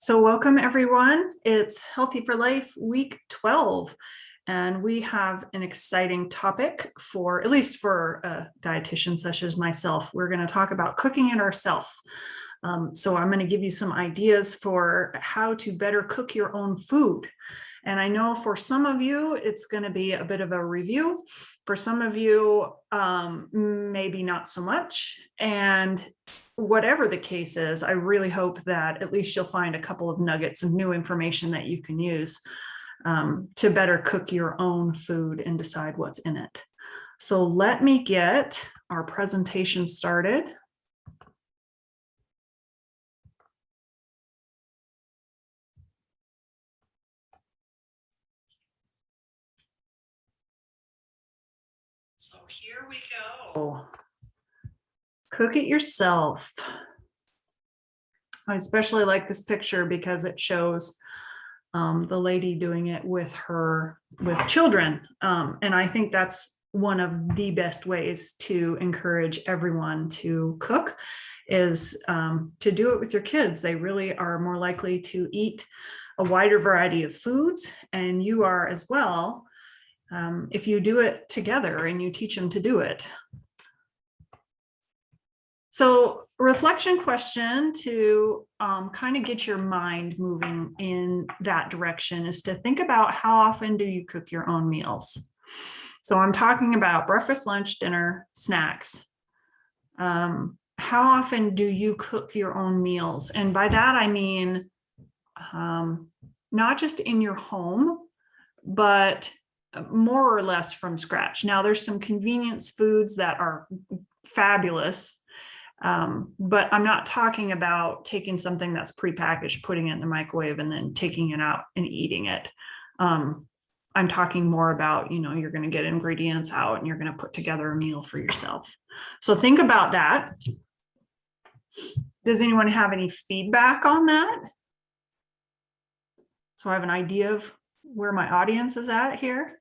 So welcome everyone. It's Healthy for Life week 12. And we have an exciting topic for, at least for a dietitian such as myself. We're going to talk about cooking it ourselves. So I'm going to give you some ideas for how to better cook your own food. And I know for some of you, it's going to be a bit of a review. For some of you, maybe not so much. And whatever the case is, I really hope that at least you'll find a couple of nuggets of new information that you can use to better cook your own food and decide what's in it. So let me get our presentation started. So here we go. Cook it yourself. I especially like this picture because it shows the lady doing it with children. And I think that's one of the best ways to encourage everyone to cook is to do it with your kids. They really are more likely to eat a wider variety of foods, and you are as well, if you do it together and you teach them to do it. So reflection question to kind of get your mind moving in that direction is to think about how often do you cook your own meals? So I'm talking about breakfast, lunch, dinner, snacks. How often do you cook your own meals? And by that, I mean, not just in your home, but more or less from scratch. Now there's some convenience foods that are fabulous. But I'm not talking about taking something that's prepackaged, putting it in the microwave and then taking it out and eating it. I'm talking more about, you're going to get ingredients out and you're going to put together a meal for yourself. So think about that. Does anyone have any feedback on that? So I have an idea of where my audience is at here.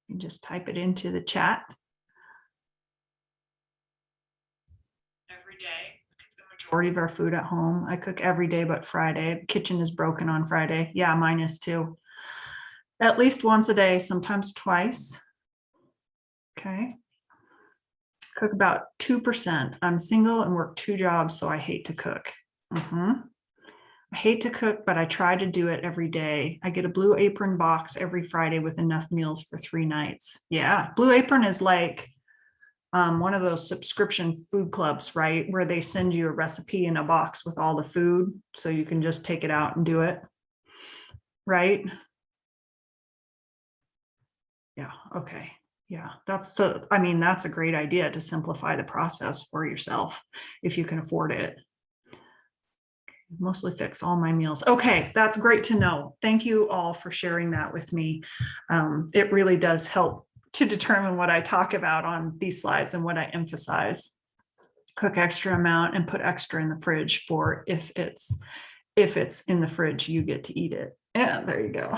You just type it into the chat. Every day, the majority of our food at home. I cook every day but Friday. The kitchen is broken on Friday. Yeah, mine is too. At least once a day, sometimes twice. Okay. Cook about 2%. I'm single and work 2 jobs, so I hate to cook. I hate to cook, but I try to do it every day. I get a Blue Apron box every Friday with enough meals for 3 nights. Yeah, Blue Apron is like one of those subscription food clubs, right? Where they send you a recipe in a box with all the food, so you can just take it out and do it, right? Yeah, okay. Yeah, that's a great idea to simplify the process for yourself if you can afford it. Mostly fix all my meals. Okay, that's great to know. Thank you all for sharing that with me. It really does help to determine what I talk about on these slides and what I emphasize. Cook extra amount and put extra in the fridge for if it's in the fridge, you get to eat it. Yeah, there you go.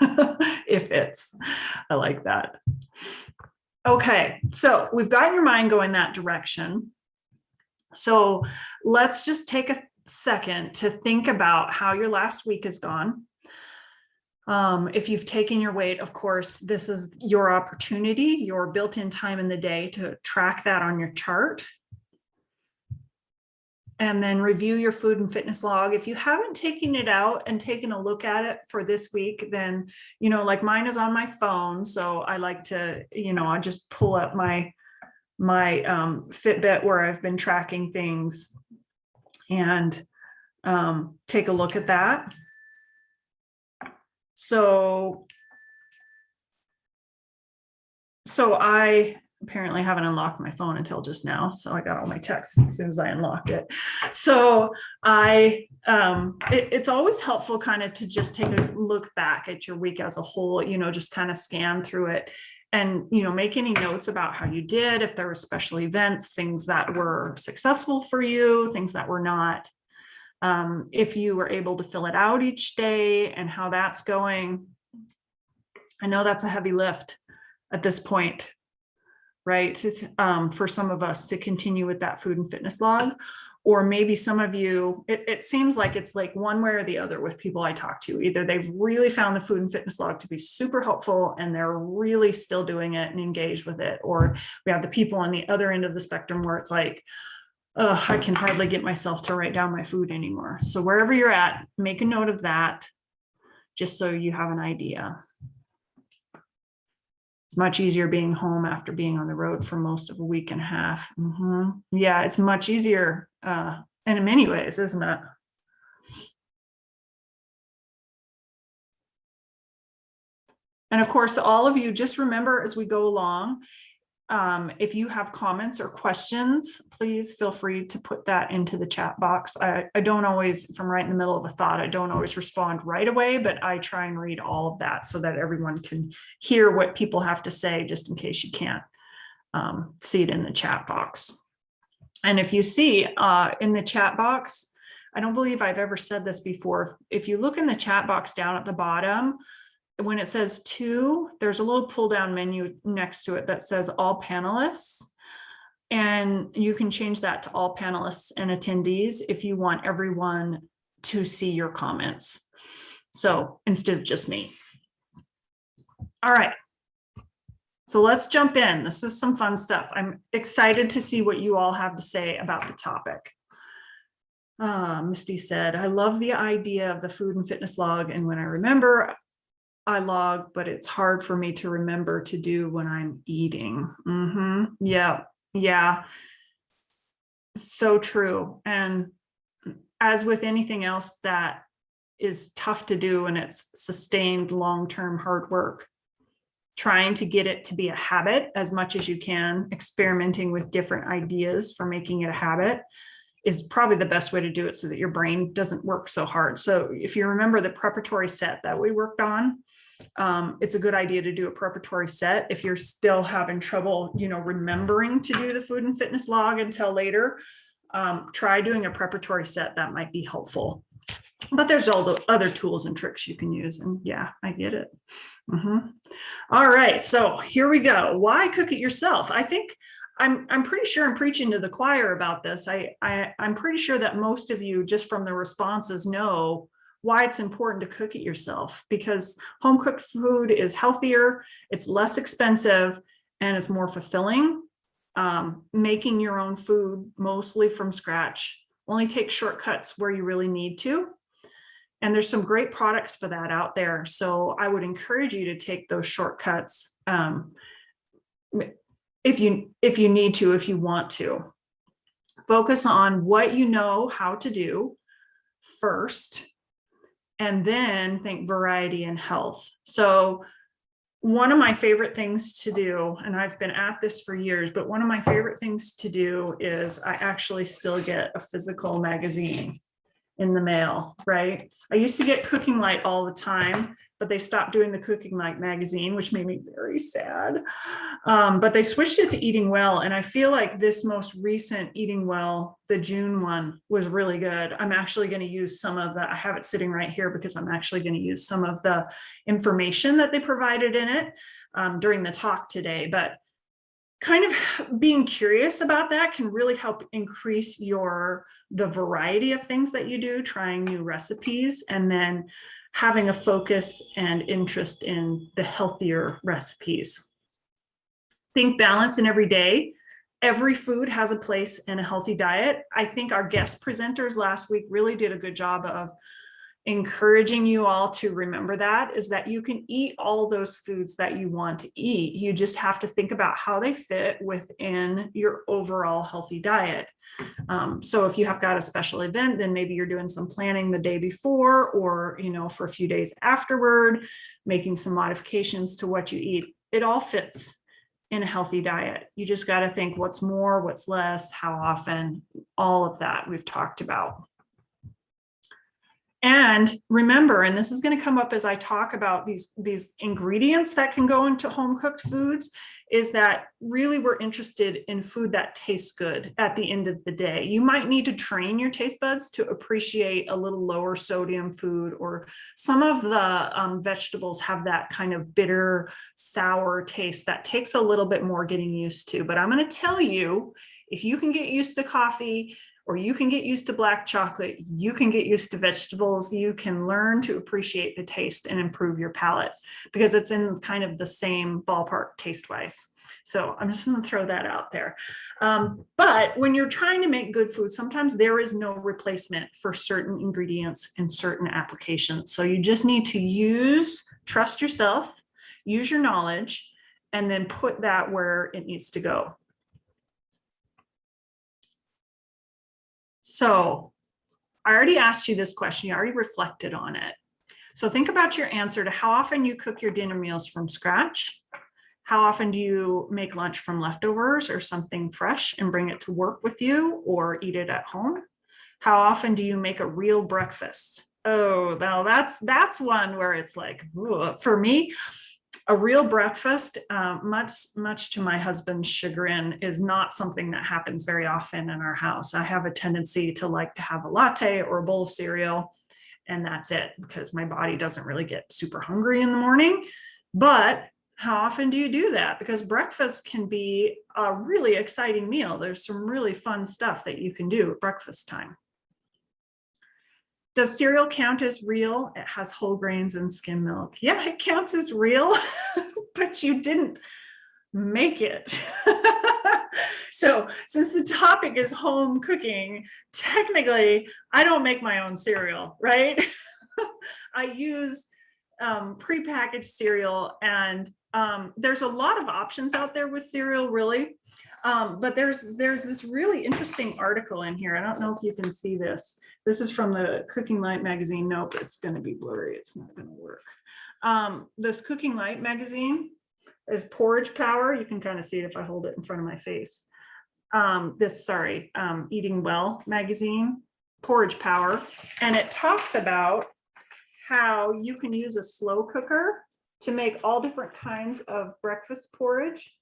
I like that. Okay, so we've got your mind going that direction. So let's just take a second to think about how your last week has gone. If you've taken your weight, of course, this is your opportunity, your built-in time in the day to track that on your chart. And then review your food and fitness log. If you haven't taken it out and taken a look at it for this week, then, like mine is on my phone. So I like to, I just pull up my Fitbit where I've been tracking things and take a look at that. So I apparently haven't unlocked my phone until just now. So I got all my texts as soon as I unlocked it. So it's always helpful kind of to just take a look back at your week as a whole, just kind of scan through it and, make any notes about how you did, if there were special events, things that were successful for you, things that were not. If you were able to fill it out each day and how that's going. I know that's a heavy lift at this point, right? For some of us to continue with that food and fitness log, Or maybe some of you, it seems like it's like one way or the other with people I talk to. Either they've really found the food and fitness log to be super helpful and they're really still doing it and engaged with it. Or we have the people on the other end of the spectrum where it's like, oh, I can hardly get myself to write down my food anymore. So wherever you're at, make a note of that, just so you have an idea. It's much easier being home after being on the road for most of a week and a half. Yeah, it's much easier, and in many ways, isn't it? And of course, all of you, just remember as we go along, if you have comments or questions, please feel free to put that into the chat box. I don't always, if I'm right in the middle of a thought, I don't always respond right away, but I try and read all of that so that everyone can hear what people have to say, just in case you can't see it in the chat box. And if you see in the chat box, I don't believe I've ever said this before. If you look in the chat box down at the bottom, when it says to, there's a little pull down menu next to it that says all panelists. And you can change that to all panelists and attendees if you want everyone to see your comments. So instead of just me. All right. So let's jump in. This is some fun stuff. I'm excited to see what you all have to say about the topic. Misty said, I love the idea of the food and fitness log. And when I remember, I log, but it's hard for me to remember to do when I'm eating. Yeah. So true. And as with anything else that is tough to do and it's sustained long-term hard work, trying to get it to be a habit as much as you can, experimenting with different ideas for making it a habit is probably the best way to do it so that your brain doesn't work so hard. So if you remember the preparatory set that we worked on, it's a good idea to do a preparatory set. If you're still having trouble, remembering to do the food and fitness log until later, try doing a preparatory set. That might be helpful. But there's all the other tools and tricks you can use. And yeah, I get it. All right, so here we go. Why cook it yourself? I think I'm pretty sure I'm preaching to the choir about this. I'm pretty sure that most of you, just from the responses, know why it's important to cook it yourself, because home cooked food is healthier, it's less expensive, and it's more fulfilling. Making your own food mostly from scratch only takes shortcuts where you really need to. And there's some great products for that out there. So I would encourage you to take those shortcuts if you need to, if you want to. Focus on what you know how to do first, and then think variety and health. So one of my favorite things to do, and I've been at this for years, but one of my favorite things to do is I actually still get a physical magazine in the mail, right? I used to get Cooking Light all the time, but they stopped doing the Cooking Light magazine, which made me very sad. But they switched it to Eating Well. And I feel like this most recent Eating Well, the June one, was really good. I'm actually going to use some of the, I have it sitting right here because I'm actually going to use some of the information that they provided in it during the talk today. But kind of being curious about that can really help increase the variety of things that you do, trying new recipes, and then having a focus and interest in the healthier recipes. Think balance in every day. Every food has a place in a healthy diet. I think our guest presenters last week really did a good job of encouraging you all to remember that, is that you can eat all those foods that you want to eat. You just have to think about how they fit within your overall healthy diet. So if you have got a special event, then maybe you're doing some planning the day before, or, for a few days afterward, making some modifications to what you eat. It all fits in a healthy diet. You just got to think what's more, what's less, how often, all of that we've talked about. And remember, and this is going to come up as I talk about these ingredients that can go into home cooked foods, is that really we're interested in food that tastes good at the end of the day. You might need to train your taste buds to appreciate a little lower sodium food, or some of the vegetables have that kind of bitter, sour taste that takes a little bit more getting used to. But I'm going to tell you, if you can get used to coffee or you can get used to black chocolate. You can get used to vegetables. You can learn to appreciate the taste and improve your palate because it's in kind of the same ballpark taste-wise. So I'm just going to throw that out there. But when you're trying to make good food, sometimes there is no replacement for certain ingredients in certain applications. So you just need to trust yourself, use your knowledge, and then put that where it needs to go. So I already asked you this question. You already reflected on it. So think about your answer to how often you cook your dinner meals from scratch. How often do you make lunch from leftovers or something fresh and bring it to work with you or eat it at home? How often do you make a real breakfast? Oh, now that's one where it's like, ooh, for me, a real breakfast, much to my husband's chagrin, is not something that happens very often in our house. I have a tendency to like to have a latte or a bowl of cereal, and that's it, because my body doesn't really get super hungry in the morning. But how often do you do that? Because breakfast can be a really exciting meal. There's some really fun stuff that you can do at breakfast time. Does cereal count as real? It has whole grains and skim milk. Yeah, it counts as real, but you didn't make it. So since the topic is home cooking, technically, I don't make my own cereal, right? I use prepackaged cereal, and there's a lot of options out there with cereal, really. But there's this really interesting article in here. I don't know if you can see this. This is from the Cooking Light magazine. Nope, it's going to be blurry. It's not going to work. This Cooking Light magazine is Porridge Power. You can kind of see it if I hold it in front of my face. Eating Well magazine, Porridge Power. And it talks about how you can use a slow cooker to make all different kinds of breakfast porridge,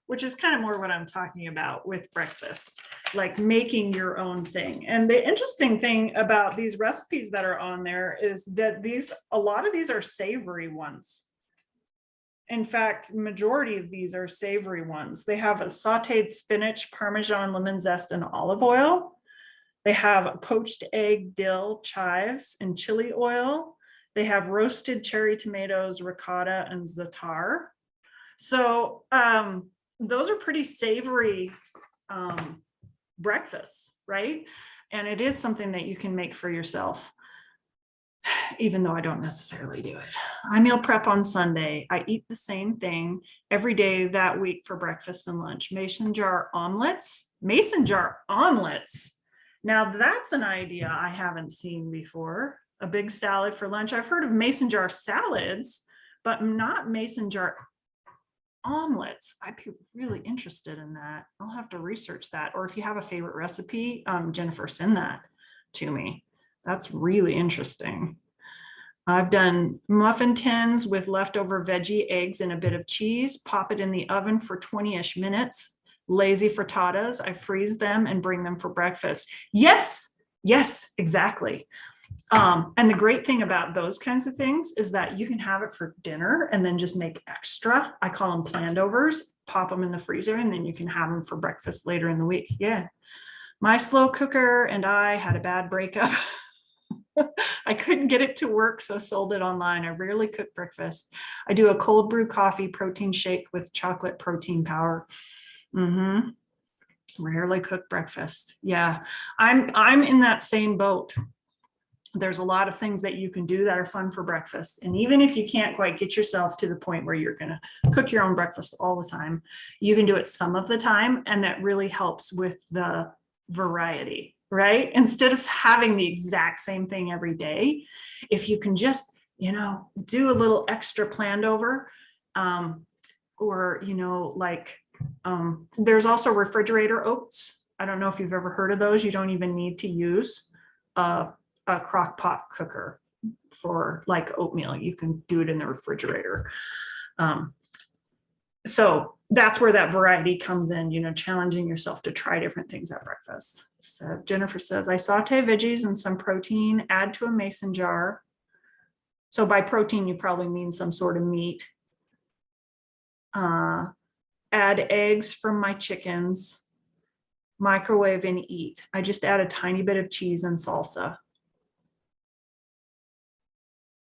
which is kind of more what I'm talking about with breakfast, like making your own thing. And the interesting thing about these recipes that are on there is that a lot of these are savory ones. In fact, majority of these are savory ones. They have a sauteed spinach, Parmesan, lemon zest, and olive oil. They have poached egg, dill, chives, and chili oil. They have roasted cherry tomatoes, ricotta, and za'atar. So those are pretty savory breakfasts, right? And it is something that you can make for yourself, even though I don't necessarily do it. I meal prep on Sunday. I eat the same thing every day that week for breakfast and lunch. Mason jar omelets. Mason jar omelets. Now that's an idea I haven't seen before. A big salad for lunch. I've heard of mason jar salads, but not mason jar omelets. I'd be really interested in that. I'll have to research that. Or if you have a favorite recipe, Jennifer, send that to me. That's really interesting. I've done muffin tins with leftover veggie eggs and a bit of cheese. Pop it in the oven for 20-ish minutes. Lazy frittatas. I freeze them and bring them for breakfast. Yes, exactly. And the great thing about those kinds of things is that you can have it for dinner and then just make extra. I call them planned overs, pop them in the freezer, and then you can have them for breakfast later in the week. Yeah. My slow cooker and I had a bad breakup. I couldn't get it to work, so sold it online. I rarely cook breakfast. I do a cold brew coffee protein shake with chocolate protein powder. Rarely cook breakfast. Yeah, I'm in that same boat. There's a lot of things that you can do that are fun for breakfast. And even if you can't quite get yourself to the point where you're going to cook your own breakfast all the time, you can do it some of the time. And that really helps with the variety, right? Instead of having the exact same thing every day, if you can just, do a little extra planned over, or, there's also refrigerator oats. I don't know if you've ever heard of those. You don't even need to use a crock pot cooker for like oatmeal. You can do it in the refrigerator. So that's where that variety comes in, challenging yourself to try different things at breakfast. So Jennifer says, I saute veggies and some protein, add to a mason jar. So by protein, you probably mean some sort of meat. Add eggs from my chickens. microwave and eat. I just add a tiny bit of cheese and salsa.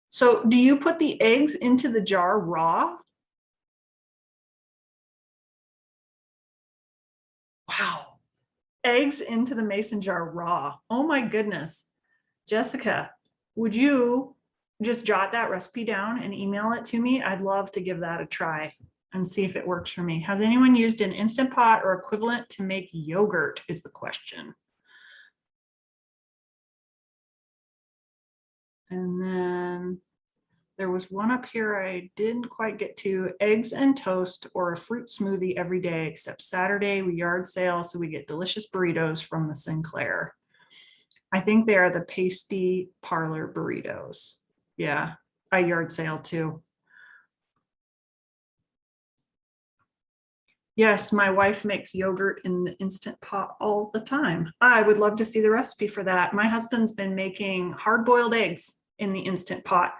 So do you put the eggs into the jar raw? Wow. Eggs into the mason jar raw. Oh my goodness. Jessica, would you just jot that recipe down and email it to me? I'd love to give that a try and see if it works for me. Has anyone used an Instant Pot or equivalent to make yogurt is the question. And then there was one up here I didn't quite get to: eggs and toast or a fruit smoothie every day, except Saturday we yard sale, so we get delicious burritos from the Sinclair. I think they are the pasty parlor burritos. Yeah, I yard sale too. Yes, my wife makes yogurt in the Instant Pot all the time. I would love to see the recipe for that. My husband's been making hard-boiled eggs in the Instant Pot,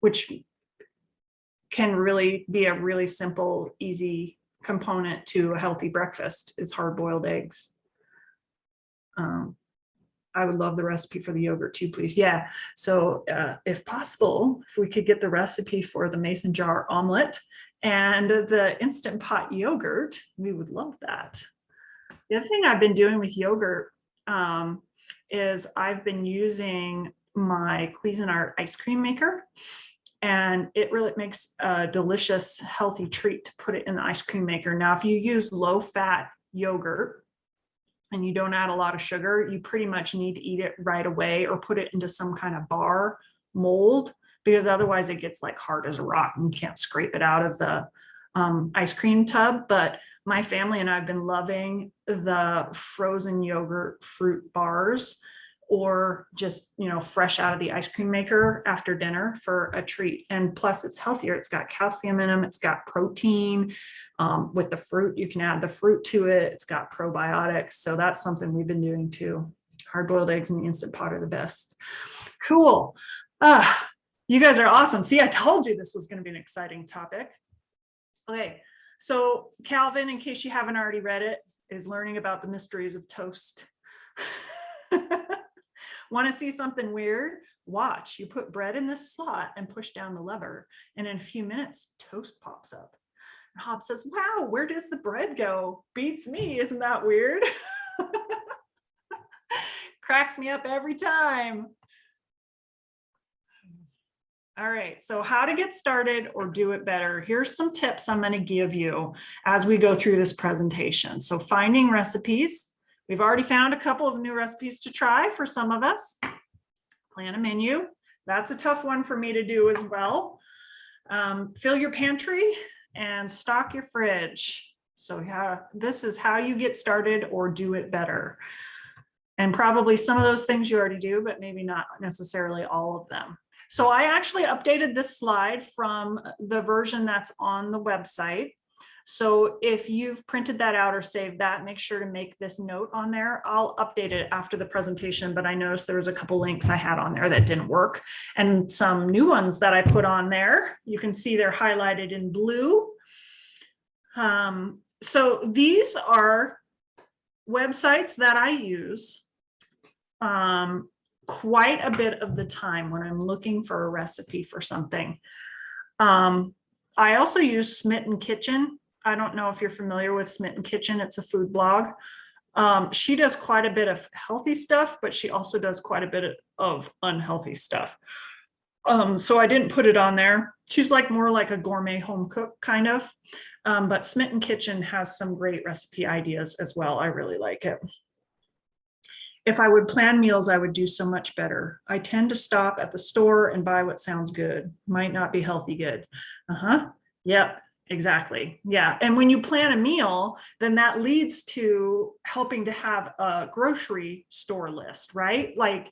which can really be a really simple, easy component to a healthy breakfast, is hard-boiled eggs. I would love the recipe for the yogurt too, please. Yeah, so if possible, if we could get the recipe for the mason jar omelet and the Instant Pot yogurt, we would love that. The other thing I've been doing with yogurt is I've been using my Cuisinart ice cream maker, and it really makes a delicious, healthy treat to put it in the ice cream maker. Now, if you use low-fat yogurt and you don't add a lot of sugar, you pretty much need to eat it right away or put it into some kind of bar mold, because otherwise it gets like hard as a rock and you can't scrape it out of the ice cream tub. But my family and I have been loving the frozen yogurt fruit bars, or just, you know, fresh out of the ice cream maker after dinner for a treat. And plus it's healthier. It's got calcium in them. It's got protein. With the fruit, you can add the fruit to it. It's got probiotics. So that's something we've been doing too. Hard-boiled eggs in the Instant Pot are the best. Cool. You guys are awesome. See, I told you this was going to be an exciting topic. Okay, so Calvin, in case you haven't already read it, is learning about the mysteries of toast. Want to see something weird? Watch. You put bread in this slot and push down the lever, and in a few minutes, toast pops up. And Hob says, wow, where does the bread go? Beats me. Isn't that weird? Cracks me up every time. All right, so how to get started or do it better. Here's some tips I'm going to give you as we go through this presentation. So finding recipes. We've already found a couple of new recipes to try for some of us. Plan a menu. That's a tough one for me to do as well. Fill your pantry and stock your fridge. So yeah, this is how you get started or do it better. And probably some of those things you already do, but maybe not necessarily all of them. So I actually updated this slide from the version that's on the website. So if you've printed that out or saved that, make sure to make this note on there. I'll update it after the presentation, but I noticed there was a couple links I had on there that didn't work, and some new ones that I put on there. You can see they're highlighted in blue. So these are websites that I use quite a bit of the time when I'm looking for a recipe for something. I also use Smitten Kitchen. I don't know if you're familiar with Smitten Kitchen. It's a food blog. She does quite a bit of healthy stuff, but she also does quite a bit of unhealthy stuff. So I didn't put it on there. She's like more like a gourmet home cook kind of, but Smitten Kitchen has some great recipe ideas as well. I really like it. If I would plan meals, I would do so much better. I tend to stop at the store and buy what sounds good. Might not be healthy good. Yep, exactly. Yeah. And when you plan a meal, then that leads to helping to have a grocery store list, right? Like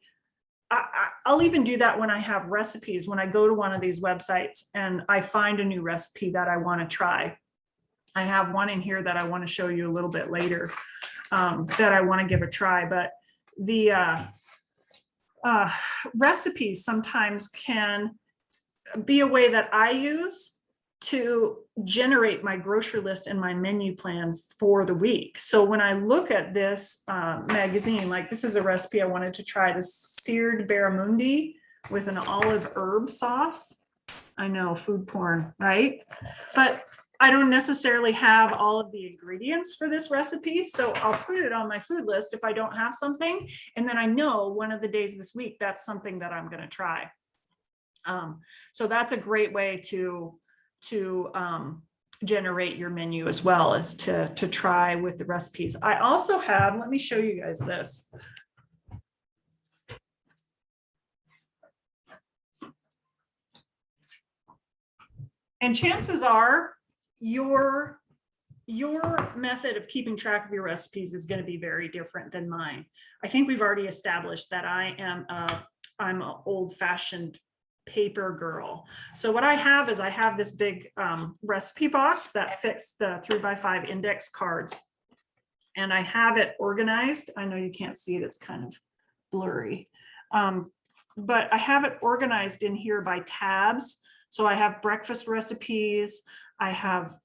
I'll even do that when I have recipes. When I go to one of these websites and I find a new recipe that I want to try. I have one in here that I want to show you a little bit later that I want to give a try. But the recipes sometimes can be a way that I use to generate my grocery list and my menu plan for the week. So when I look at this magazine, like this is a recipe I wanted to try, this seared barramundi with an olive herb sauce. I know, food porn, right? But I don't necessarily have all of the ingredients for this recipe, so I'll put it on my food list if I don't have something, and then I know one of the days this week that's something that I'm going to try. So that's a great way to generate your menu as well, as to try with the recipes. I also have, let me show you guys this. And chances are your method of keeping track of your recipes is going to be very different than mine. I think we've already established that I'm an old-fashioned paper girl. So what I have is I have this big recipe box that fits the 3x5 index cards, and I have it organized. I know you can't see it, it's kind of blurry, but I have it organized in here by tabs. So I have breakfast recipes, I have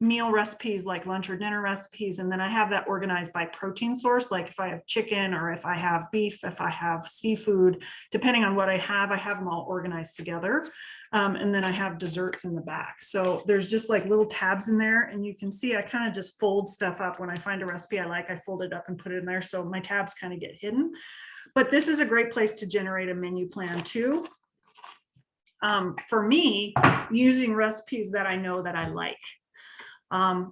meal recipes like lunch or dinner recipes, and then I have that organized by protein source, like if I have chicken or if I have beef, if I have seafood, depending on what I have them all organized together. And then I have desserts in the back. So there's just like little tabs in there, and you can see I kind of just fold stuff up. When I find a recipe I like, I fold it up and put it in there, so my tabs kind of get hidden. But this is a great place to generate a menu plan too. For me, using recipes that I know that I like.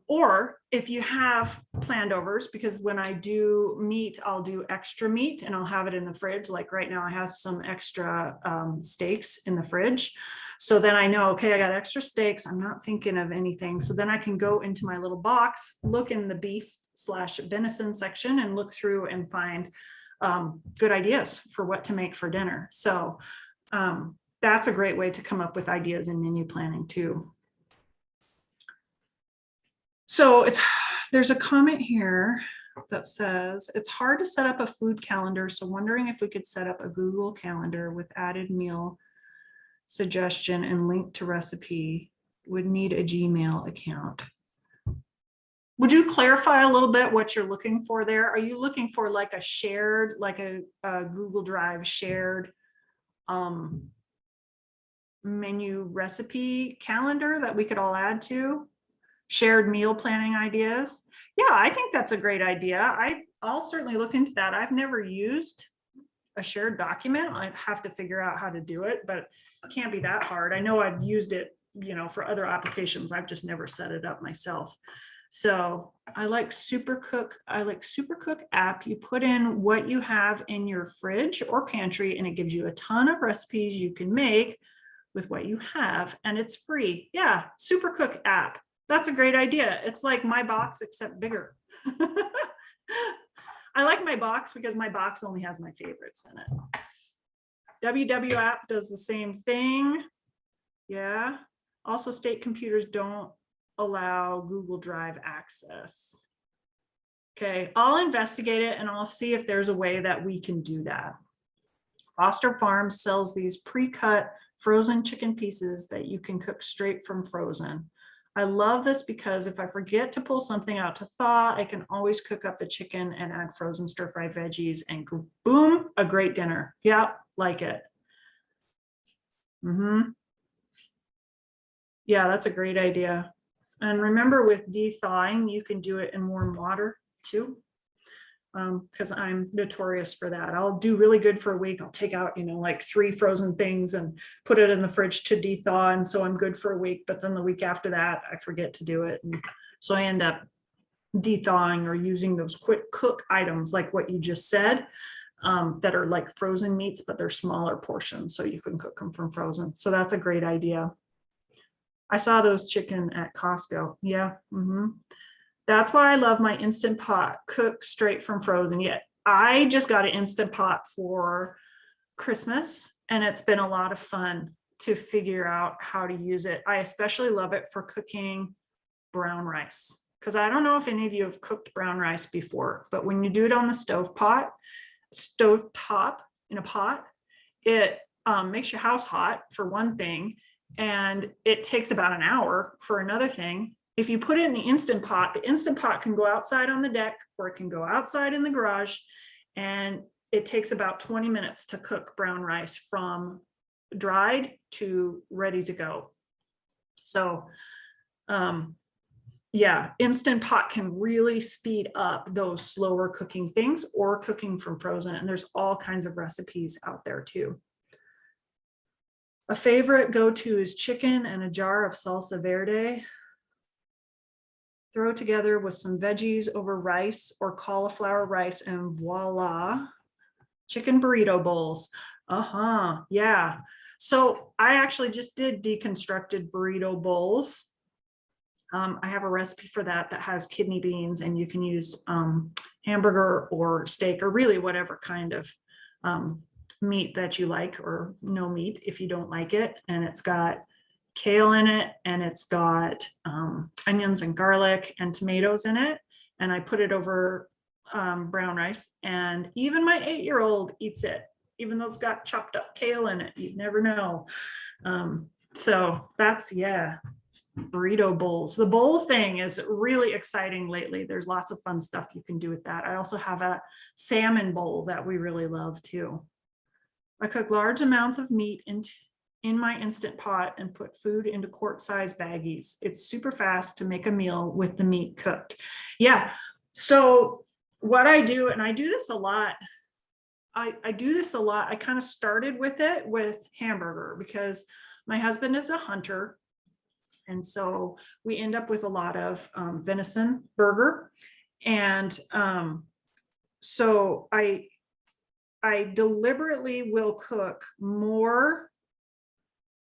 Or if you have planned overs, because when I do meat, I'll do extra meat and I'll have it in the fridge. Like right now I have some extra steaks in the fridge. So then I know, okay, I got extra steaks. I'm not thinking of anything. So then I can go into my little box, look in the beef/venison section and look through and find good ideas for what to make for dinner. So that's a great way to come up with ideas in menu planning too. So there's a comment here that says, it's hard to set up a food calendar, so wondering if we could set up a Google Calendar with added meal suggestion and link to recipe. Would need a Gmail account. Would you clarify a little bit what you're looking for there? Are you looking for like a shared, like a Google Drive shared menu recipe calendar that we could all add to? Shared meal planning ideas? Yeah, I think that's a great idea. I'll certainly look into that. I've never used a shared document. I'd have to figure out how to do it, but it can't be that hard. I know I've used it, for other applications. I've just never set it up myself. So I like Supercook. I like Supercook app. You put in what you have in your fridge or pantry, and it gives you a ton of recipes you can make with what you have, and it's free. Yeah, Supercook app. That's a great idea. It's like my box, except bigger. I like my box because my box only has my favorites in it. WW app does the same thing. Yeah. Also, state computers don't allow Google Drive access. Okay, I'll investigate it and I'll see if there's a way that we can do that. Foster Farms sells these pre-cut frozen chicken pieces that you can cook straight from frozen. I love this because if I forget to pull something out to thaw, I can always cook up the chicken and add frozen stir-fried veggies and boom, a great dinner. Yeah, like it. Yeah, that's a great idea. And remember, with de-thawing, you can do it in warm water too, because I'm notorious for that. I'll do really good for a week. I'll take out, like 3 frozen things and put it in the fridge to de-thaw. And so I'm good for a week, but then the week after that, I forget to do it. And so I end up de-thawing or using those quick cook items like what you just said, that are like frozen meats, but they're smaller portions. So you can cook them from frozen. So that's a great idea. I saw those chicken at Costco. Yeah. That's why I love my Instant Pot, cooked straight from frozen. Yeah, I just got an Instant Pot for Christmas, and it's been a lot of fun to figure out how to use it. I especially love it for cooking brown rice, because I don't know if any of you have cooked brown rice before, but when you do it on the stovetop in a pot, it makes your house hot for one thing, and it takes about an hour for another thing. If you put it in the Instant Pot can go outside on the deck, or it can go outside in the garage, and it takes about 20 minutes to cook brown rice from dried to ready to go. So yeah, Instant Pot can really speed up those slower cooking things, or cooking from frozen, and there's all kinds of recipes out there too. A favorite go-to is chicken and a jar of salsa verde. Throw together with some veggies over rice or cauliflower rice, and voila, chicken burrito bowls. Yeah. So I actually just did deconstructed burrito bowls. I have a recipe for that has kidney beans, and you can use hamburger or steak, or really whatever kind of meat that you like, or no meat if you don't like it. And it's got kale in it, and it's got onions and garlic and tomatoes in it. And I put it over brown rice, and even my 8-year-old eats it, even though it's got chopped up kale in it. You'd never know. So that's, yeah, burrito bowls. The bowl thing is really exciting lately. There's lots of fun stuff you can do with that. I also have a salmon bowl that we really love too. I cook large amounts of meat in my Instant Pot and put food into quart-size baggies. It's super fast to make a meal with the meat cooked. Yeah, so what I do, and I do this a lot, I do this a lot. I kind of started with it with hamburger because my husband is a hunter. And so we end up with a lot of venison burger. And so I deliberately will cook more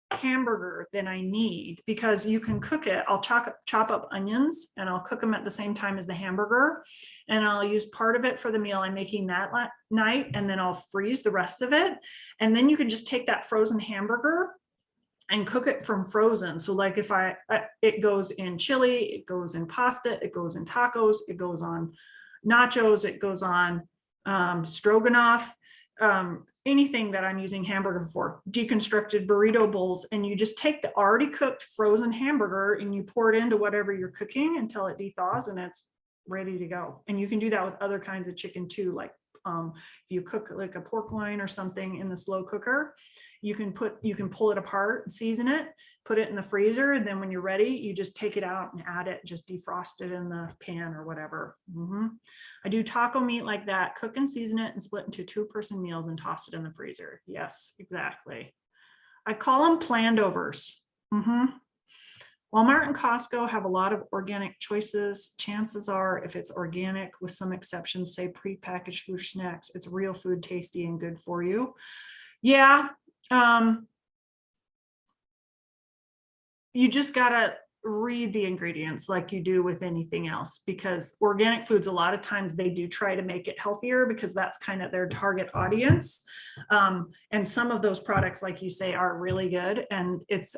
hamburger than I need, because you can cook it. I'll chop up onions, and I'll cook them at the same time as the hamburger, and I'll use part of it for the meal I'm making that night, and then I'll freeze the rest of it. And then you can just take that frozen hamburger and cook it from frozen. So like if it goes in chili, it goes in pasta, it goes in tacos, it goes on nachos, it goes on stroganoff, anything that I'm using hamburger for. Deconstructed burrito bowls, and you just take the already cooked frozen hamburger and you pour it into whatever you're cooking until it dethaws, and it's ready to go. And you can do that with other kinds of chicken too. Like if you cook like a pork loin or something in the slow cooker, you can pull it apart and season it, put it in the freezer, and then when you're ready, you just take it out and add it, just defrost it in the pan or whatever. I do taco meat like that, cook and season it and split into 2-person meals and toss it in the freezer. Yes, exactly. I call them planned overs. Walmart and Costco have a lot of organic choices. Chances are, if it's organic, with some exceptions, say prepackaged food or snacks, it's real food, tasty and good for you. Yeah. You just gotta read the ingredients like you do with anything else, because organic foods, a lot of times they do try to make it healthier because that's kind of their target audience. And some of those products, like you say, are really good, and it's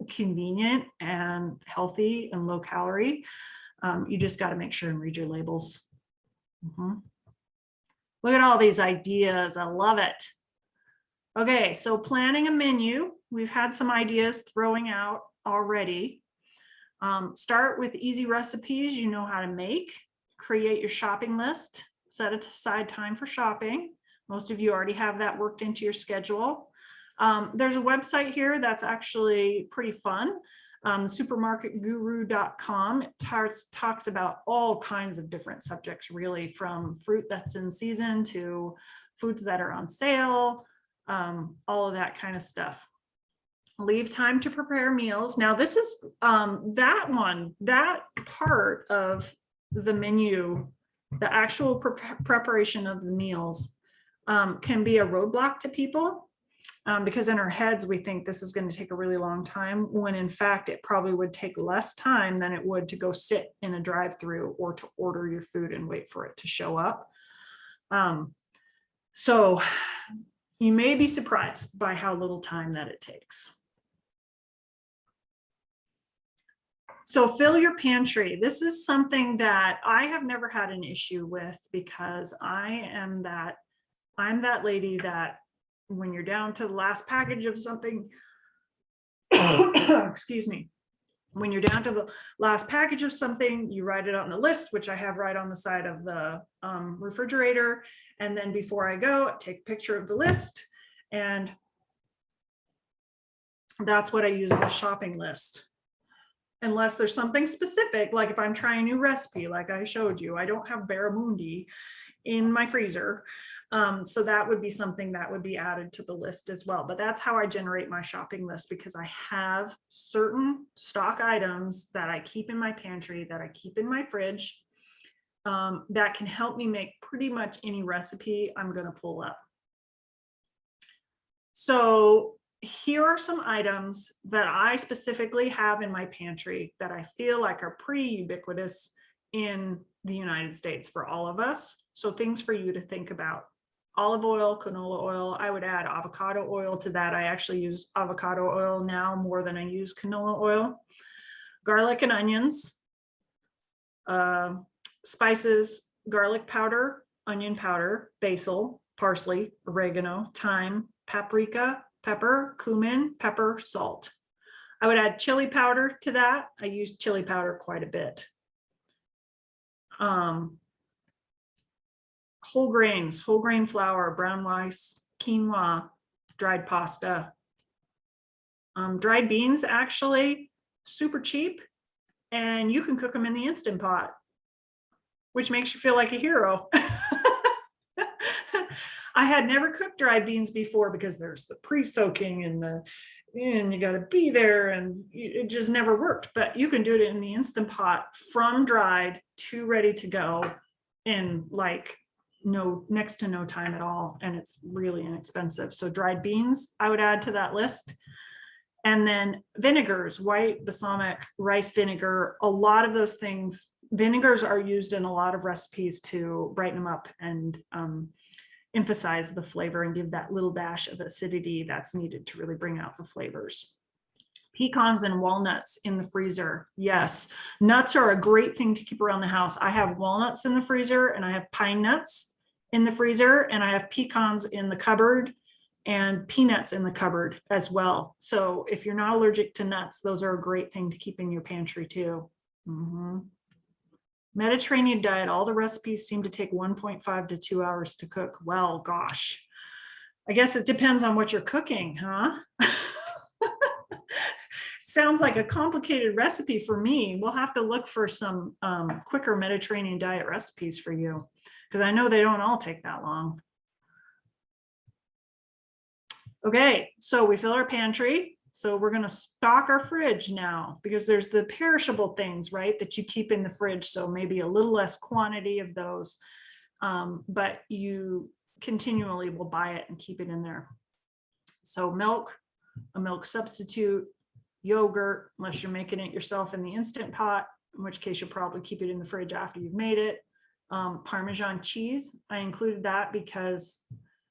convenient and healthy and low calorie. You just got to make sure and read your labels. Look at all these ideas. I love it. Okay, so planning a menu. We've had some ideas throwing out already. Start with easy recipes you know how to make. Create your shopping list. Set aside time for shopping. Most of you already have that worked into your schedule. There's a website here that's actually pretty fun. Supermarketguru.com. It talks about all kinds of different subjects, really, from fruit that's in season to foods that are on sale, all of that kind of stuff. Leave time to prepare meals. Now this is that part of the menu, the actual preparation of the meals can be a roadblock to people, because in our heads we think this is going to take a really long time, when in fact it probably would take less time than it would to go sit in a drive-through or to order your food and wait for it to show up. So you may be surprised by how little time that it takes. So fill your pantry. This is something that I have never had an issue with, because I'm that lady that when you're down to the last package of something, excuse me, when you're down to the last package of something, you write it on the list, which I have right on the side of the refrigerator. And then before I go, I take a picture of the list, and that's what I use as a shopping list. Unless there's something specific, like if I'm trying a new recipe, like I showed you, I don't have barramundi in my freezer. So that would be something that would be added to the list as well. But that's how I generate my shopping list, because I have certain stock items that I keep in my pantry, that I keep in my fridge, that can help me make pretty much any recipe I'm going to pull up. So here are some items that I specifically have in my pantry that I feel like are pretty ubiquitous in the United States for all of us. So things for you to think about: olive oil, canola oil. I would add avocado oil to that. I actually use avocado oil now more than I use canola oil. Garlic and onions, spices, garlic powder, onion powder, basil, parsley, oregano, thyme, paprika, pepper, cumin, pepper, salt. I would add chili powder to that. I use chili powder quite a bit. Whole grains, whole grain flour, brown rice, quinoa, dried pasta. Dried beans, actually super cheap, and you can cook them in the Instant Pot, which makes you feel like a hero. I had never cooked dried beans before because there's the pre-soaking and you got to be there, and it just never worked. But you can do it in the Instant Pot from dried to ready to go in like next to no time at all, and it's really inexpensive. So dried beans I would add to that list. And then vinegars, white balsamic rice vinegar, a lot of those things, vinegars are used in a lot of recipes to brighten them up and emphasize the flavor and give that little dash of acidity that's needed to really bring out the flavors. Pecans and walnuts in the freezer. Yes, nuts are a great thing to keep around the house. I have walnuts in the freezer, and I have pine nuts in the freezer, and I have pecans in the cupboard and peanuts in the cupboard as well. So if you're not allergic to nuts, those are a great thing to keep in your pantry too. Mediterranean diet, all the recipes seem to take 1.5 to 2 hours to cook. Well, gosh, I guess it depends on what you're cooking, huh? Sounds like a complicated recipe for me. We'll have to look for some quicker Mediterranean diet recipes for you, because I know they don't all take that long. Okay, so we fill our pantry. So we're going to stock our fridge now, because there's the perishable things, right, that you keep in the fridge. So maybe a little less quantity of those, but you continually will buy it and keep it in there. So milk, a milk substitute, yogurt, unless you're making it yourself in the Instant Pot, in which case you'll probably keep it in the fridge after you've made it. Parmesan cheese, I included that because,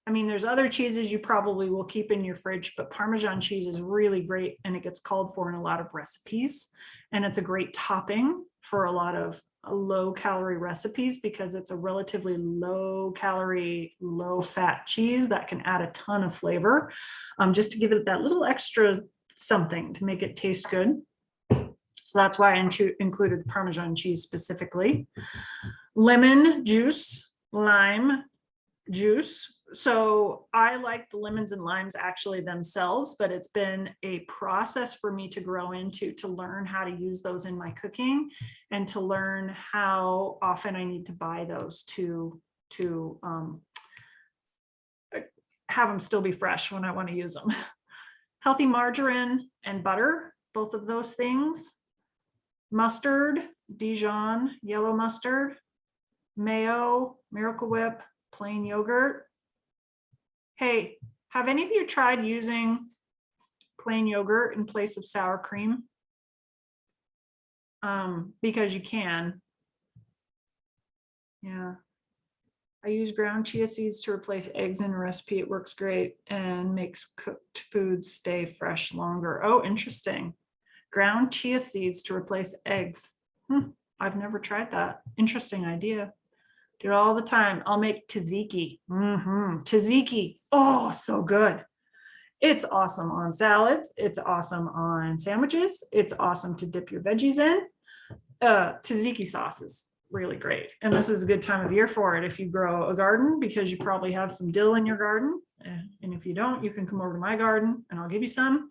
I mean, there's other cheeses you probably will keep in your fridge, but Parmesan cheese is really great, and it gets called for in a lot of recipes. And it's a great topping for a lot of low calorie recipes, because it's a relatively low calorie, low fat cheese that can add a ton of flavor, just to give it that little extra something to make it taste good. So that's why I included the Parmesan cheese specifically. Lemon juice, lime juice. So I like the lemons and limes actually themselves, but it's been a process for me to grow into, to learn how to use those in my cooking, and to learn how often I need to buy those to have them still be fresh when I want to use them. Healthy margarine and butter, both of those things. Mustard, Dijon, yellow mustard, mayo, Miracle Whip, plain yogurt. Hey, have any of you tried using plain yogurt in place of sour cream? Because you can. Yeah. I use ground chia seeds to replace eggs in a recipe. It works great and makes cooked foods stay fresh longer. Oh, interesting. Ground chia seeds to replace eggs. I've never tried that. Interesting idea. Do it all the time. I'll make tzatziki. Tzatziki. Oh, so good. It's awesome on salads. It's awesome on sandwiches. It's awesome to dip your veggies in. Tzatziki sauce is really great. And this is a good time of year for it if you grow a garden, because you probably have some dill in your garden. And if you don't, you can come over to my garden and I'll give you some.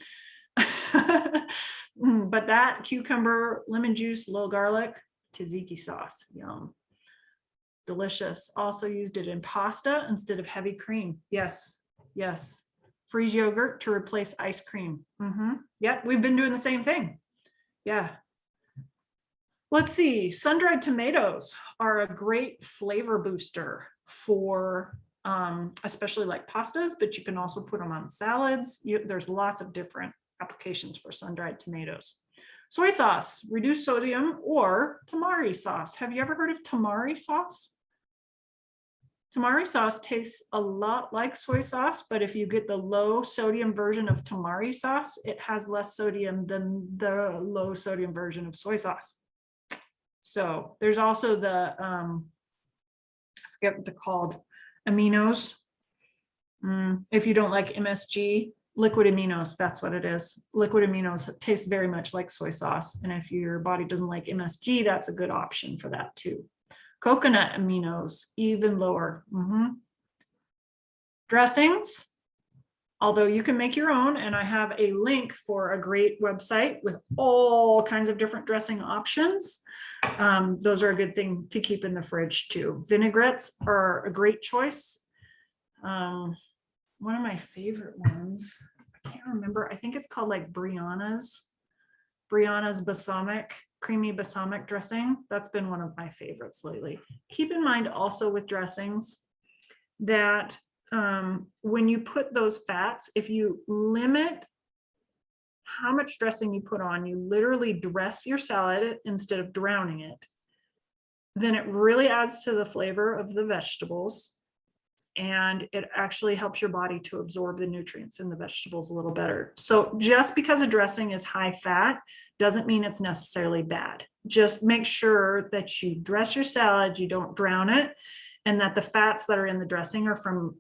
But that cucumber, lemon juice, little garlic, tzatziki sauce, yum. Delicious. Also used it in pasta instead of heavy cream. Yes, yes. Freeze yogurt to replace ice cream. Yep, we've been doing the same thing. Yeah. Let's see, sun-dried tomatoes are a great flavor booster for especially like pastas, but you can also put them on salads. There's lots of different applications for sun-dried tomatoes. Soy sauce, reduced sodium, or tamari sauce. Have you ever heard of tamari sauce? Tamari sauce tastes a lot like soy sauce, but if you get the low sodium version of tamari sauce, it has less sodium than the low sodium version of soy sauce. So there's also the, I forget what they're called, aminos. If you don't like MSG, liquid aminos, that's what it is. Liquid aminos taste very much like soy sauce. And if your body doesn't like MSG, that's a good option for that too. Coconut aminos, even lower. Dressings, although you can make your own, and I have a link for a great website with all kinds of different dressing options. Those are a good thing to keep in the fridge too. Vinaigrettes are a great choice. One of my favorite ones, I can't remember, I think it's called like Brianna's balsamic, creamy balsamic dressing. That's been one of my favorites lately. Keep in mind also with dressings that when you put those fats, if you limit how much dressing you put on, you literally dress your salad instead of drowning it, then it really adds to the flavor of the vegetables, and it actually helps your body to absorb the nutrients in the vegetables a little better. So just because a dressing is high fat doesn't mean it's necessarily bad. Just make sure that you dress your salad, you don't drown it, and that the fats that are in the dressing are from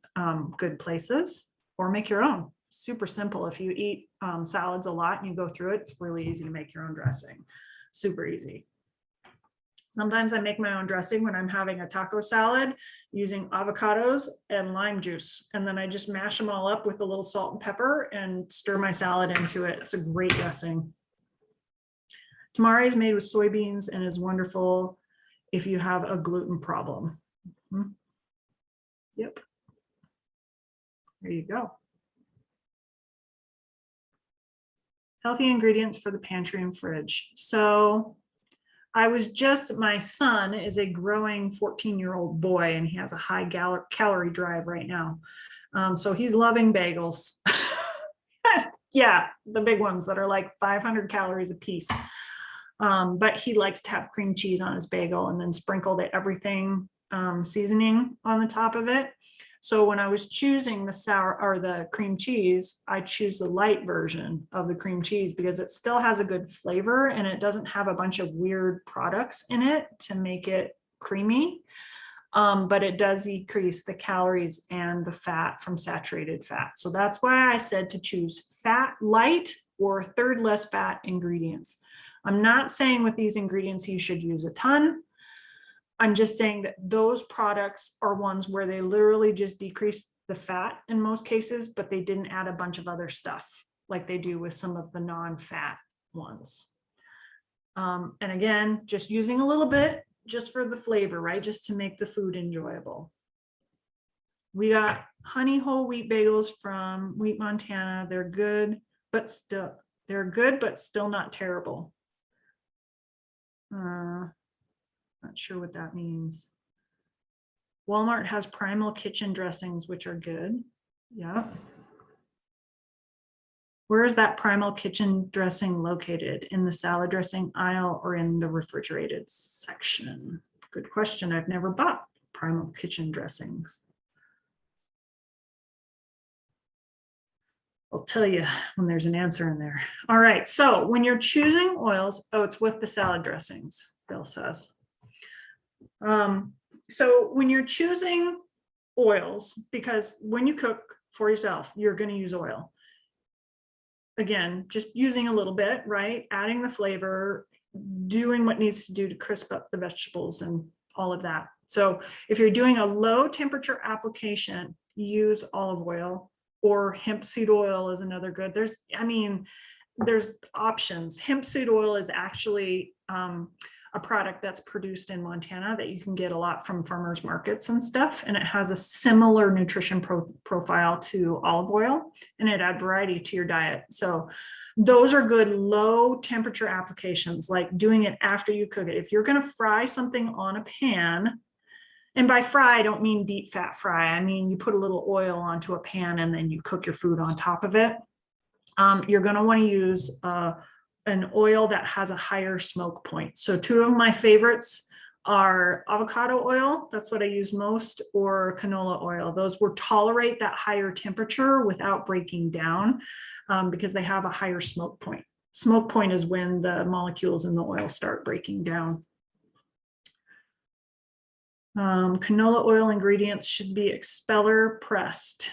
good places, or make your own. Super simple. If you eat salads a lot and you go through it, it's really easy to make your own dressing. Super easy. Sometimes I make my own dressing when I'm having a taco salad using avocados and lime juice. And then I just mash them all up with a little salt and pepper and stir my salad into it. It's a great dressing. Tamari is made with soybeans and is wonderful if you have a gluten problem. Yep. There you go. Healthy ingredients for the pantry and fridge. So my son is a growing 14-year-old boy, and he has a high calorie drive right now. So he's loving bagels. Yeah, the big ones that are like 500 calories a piece. But he likes to have cream cheese on his bagel and then sprinkle the everything seasoning on the top of it. So when I was choosing the sour or the cream cheese, I choose the light version of the cream cheese because it still has a good flavor and it doesn't have a bunch of weird products in it to make it creamy. But it does decrease the calories and the fat from saturated fat. So that's why I said to choose fat light or third less fat ingredients. I'm not saying with these ingredients you should use a ton. I'm just saying that those products are ones where they literally just decrease the fat in most cases, but they didn't add a bunch of other stuff like they do with some of the non-fat ones. And again, just using a little bit just for the flavor, right? Just to make the food enjoyable. We got honey whole wheat bagels from Wheat, Montana. They're good, but still not terrible. Not sure what that means. Walmart has Primal Kitchen dressings, which are good. Yeah. Where is that Primal Kitchen dressing located? In the salad dressing aisle or in the refrigerated section? Good question. I've never bought Primal Kitchen dressings. I'll tell you when there's an answer in there. All right. So when you're choosing oils, it's with the salad dressings, Bill says. So when you're choosing oils, because when you cook for yourself, you're going to use oil. again, just using a little bit, right? Adding the flavor, doing what needs to do to crisp up the vegetables and all of that. So if you're doing a low temperature application, use olive oil, or hemp seed oil is another good. There's options. Hemp seed oil is actually a product that's produced in Montana that you can get a lot from farmers markets and stuff. And it has a similar nutrition profile to olive oil, and it adds variety to your diet. So those are good low temperature applications, like doing it after you cook it. If you're going to fry something on a pan, and by fry, I don't mean deep fat fry. I mean, you put a little oil onto a pan and then you cook your food on top of it. You're going to want to use an oil that has a higher smoke point. So two of my favorites are avocado oil, that's what I use most, or canola oil. Those will tolerate that higher temperature without breaking down because they have a higher smoke point. Smoke point is when the molecules in the oil start breaking down. Canola oil ingredients should be expeller pressed.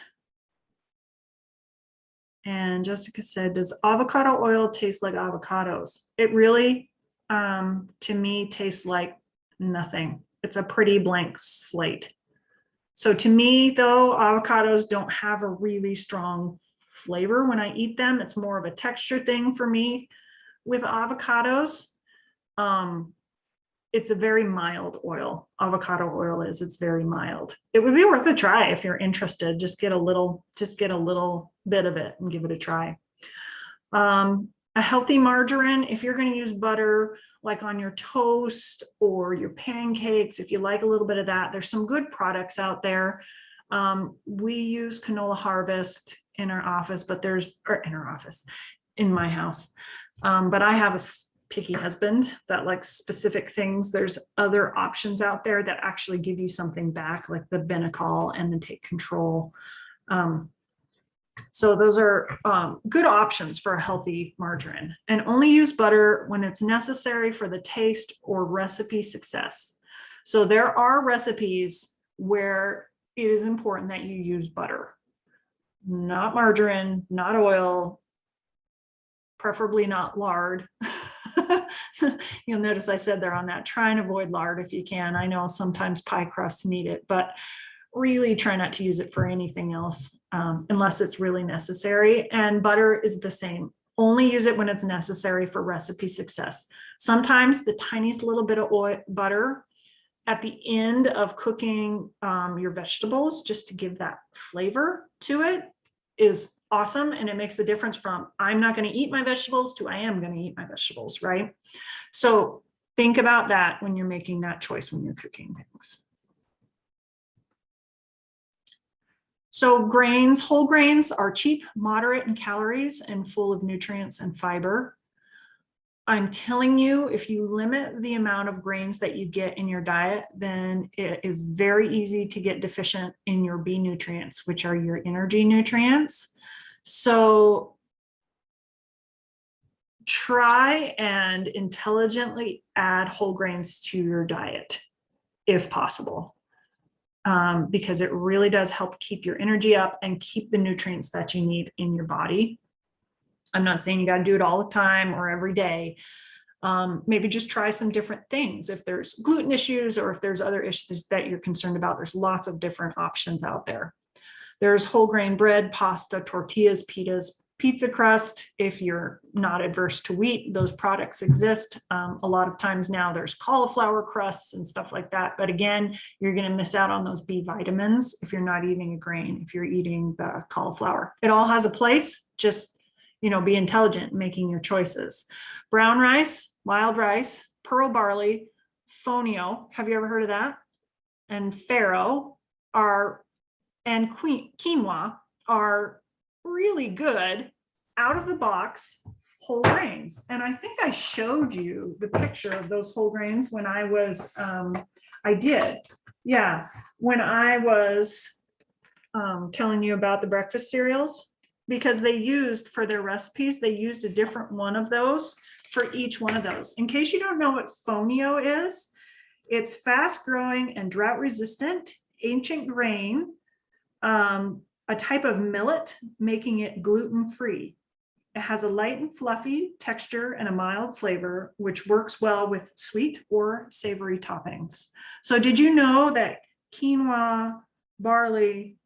And Jessica said, does avocado oil taste like avocados? It really, to me, tastes like nothing. It's a pretty blank slate. So to me, though, avocados don't have a really strong flavor when I eat them. It's more of a texture thing for me with avocados. It's a very mild oil. Avocado oil is, it's very mild. It would be worth a try if you're interested. Just get a little bit of it and give it a try. A healthy margarine, if you're going to use butter, like on your toast or your pancakes, if you like a little bit of that, there's some good products out there. We use Canola Harvest in our office, but in my house. But I have a picky husband that likes specific things. There's other options out there that actually give you something back, like the Benecol and the Take Control. So those are good options for a healthy margarine. And only use butter when it's necessary for the taste or recipe success. So there are recipes where it is important that you use butter, not margarine, not oil, preferably not lard. You'll notice I said there on that, try and avoid lard if you can. I know sometimes pie crusts need it, but really try not to use it for anything else unless it's really necessary. And butter is the same. Only use it when it's necessary for recipe success. Sometimes the tiniest little bit of butter at the end of cooking your vegetables, just to give that flavor to it, is awesome. And it makes the difference from I'm not going to eat my vegetables to I am going to eat my vegetables, right? So think about that when you're making that choice when you're cooking things. So grains, whole grains are cheap, moderate in calories, and full of nutrients and fiber. I'm telling you, if you limit the amount of grains that you get in your diet, then it is very easy to get deficient in your B nutrients, which are your energy nutrients. So try and intelligently add whole grains to your diet if possible, because it really does help keep your energy up and keep the nutrients that you need in your body. I'm not saying you got to do it all the time or every day. Maybe just try some different things. If there's gluten issues or if there's other issues that you're concerned about, there's lots of different options out there. There's whole grain bread, pasta, tortillas, pitas, pizza crust. If you're not adverse to wheat, those products exist. A lot of times now there's cauliflower crusts and stuff like that. But again, you're going to miss out on those B vitamins if you're not eating a grain, if you're eating the cauliflower. It all has a place. Just, be intelligent in making your choices. Brown rice, wild rice, pearl barley, fonio. Have you ever heard of that? And farro and quinoa are really good out of the box whole grains. And I think I showed you the picture of those whole grains when I was, I did. Yeah. When I was telling you about the breakfast cereals, because they used for their recipes, they used a different one of those for each one of those. In case you don't know what fonio is, it's fast growing and drought resistant, ancient grain, a type of millet, making it gluten-free. It has a light and fluffy texture and a mild flavor, which works well with sweet or savory toppings. So did you know that quinoa, barley,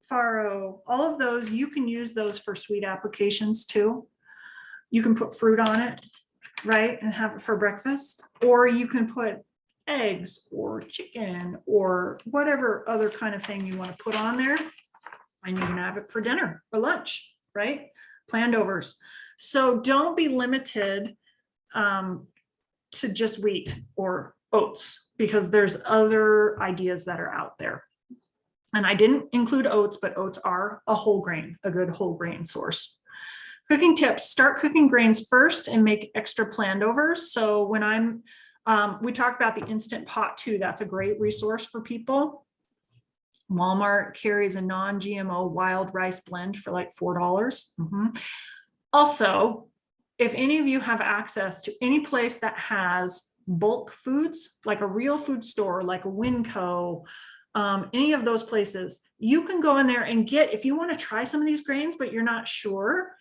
farro, all of those, you can use those for sweet applications too? You can put fruit on it, right, and have it for breakfast, or you can put eggs or chicken or whatever other kind of thing you want to put on there, and you can have it for dinner or lunch, right? Plandovers. So don't be limited to just wheat or oats, because there's other ideas that are out there. And I didn't include oats, but oats are a whole grain, a good whole grain source. Cooking tips: start cooking grains first and make extra plandovers. So when we talked about the Instant Pot too, that's a great resource for people. Walmart carries a non-GMO wild rice blend for like $4. Also, if any of you have access to any place that has bulk foods, like a real food store, like a Winco, any of those places, you can go in there and get, if you want to try some of these grains, but you're not sure,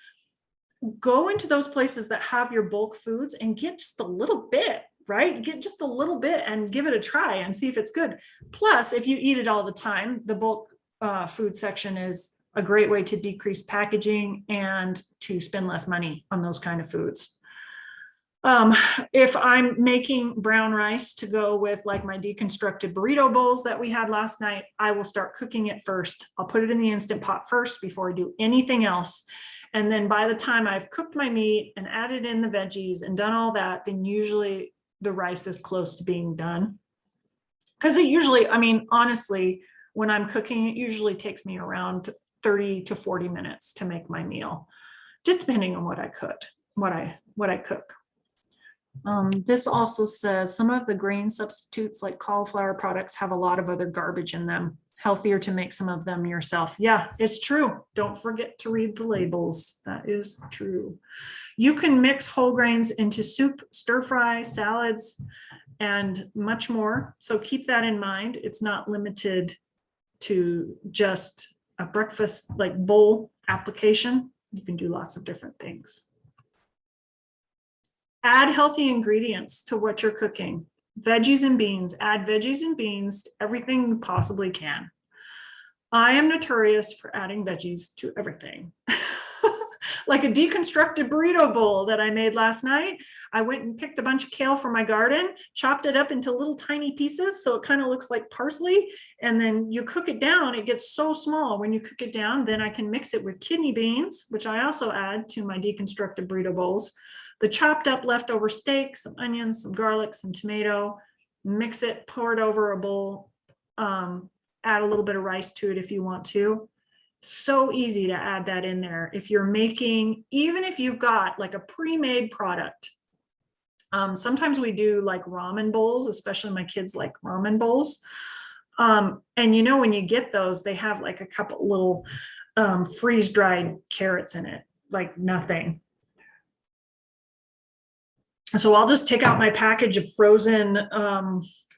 go into those places that have your bulk foods and get just a little bit, right? Get just a little bit and give it a try and see if it's good. Plus, if you eat it all the time, the bulk food section is a great way to decrease packaging and to spend less money on those kind of foods. If I'm making brown rice to go with like my deconstructed burrito bowls that we had last night, I will start cooking it first. I'll put it in the Instant Pot first before I do anything else. And then by the time I've cooked my meat and added in the veggies and done all that, then usually the rice is close to being done. Because it usually, I mean, honestly, when I'm cooking, it usually takes me around 30 to 40 minutes to make my meal, just depending on what I cooked, what I cook. This also says some of the grain substitutes like cauliflower products have a lot of other garbage in them. Healthier to make some of them yourself. Yeah, it's true. Don't forget to read the labels. That is true. You can mix whole grains into soup, stir fry, salads, and much more. So keep that in mind. It's not limited to just a breakfast like bowl application. You can do lots of different things. Add healthy ingredients to what you're cooking. Veggies and beans. Add veggies and beans to everything you possibly can. I am notorious for adding veggies to everything. Like a deconstructed burrito bowl that I made last night. I went and picked a bunch of kale from my garden, chopped it up into little tiny pieces so it kind of looks like parsley, and then you cook it down. It gets so small when you cook it down. Then I can mix it with kidney beans, which I also add to my deconstructed burrito bowls. The chopped up leftover steak, some onions, some garlic, some tomato, mix it, pour it over a bowl, add a little bit of rice to it if you want to. So easy to add that in there. If you're making, even if you've got like a pre-made product, sometimes we do like ramen bowls, especially my kids like ramen bowls. And you know, when you get those, they have like a couple little freeze-dried carrots in it, like nothing. So I'll just take out my package of frozen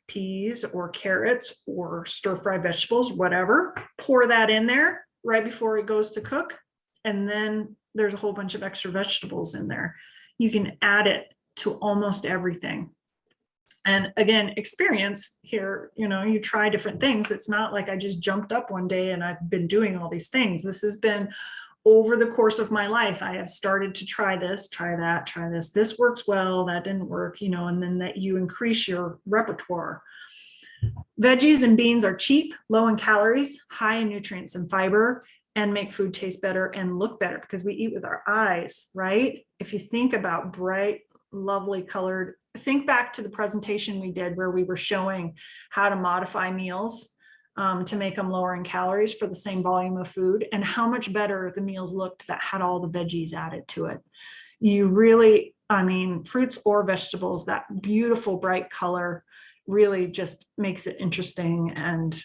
peas or carrots or stir-fry vegetables, whatever, pour that in there right before it goes to cook. And then there's a whole bunch of extra vegetables in there. You can add it to almost everything. And again, experience here, you know, you try different things. It's not like I just jumped up one day and I've been doing all these things. This has been over the course of my life. I have started to try this, try that, try this. This works well, that didn't work, you know, and then that you increase your repertoire. Veggies and beans are cheap, low in calories, high in nutrients and fiber, and make food taste better and look better because we eat with our eyes, right? If you think about bright, lovely colored, think back to the presentation we did where we were showing how to modify meals to make them lower in calories for the same volume of food, and how much better the meals looked that had all the veggies added to it. You really, I mean, fruits or vegetables, that beautiful bright color really just makes it interesting and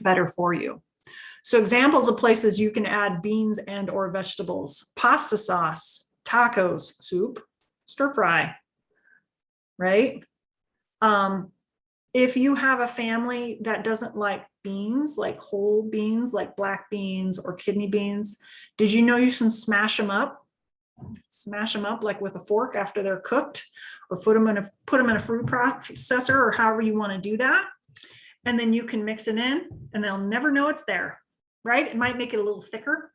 better for you. So examples of places you can add beans and or vegetables: pasta sauce, tacos, soup, stir fry, right? If you have a family that doesn't like beans, like whole beans, like black beans or kidney beans, did you know you can smash them up? Smash them up like with a fork after they're cooked, or put them in a food processor, or however you want to do that. And then you can mix it in and they'll never know it's there, right? It might make it a little thicker,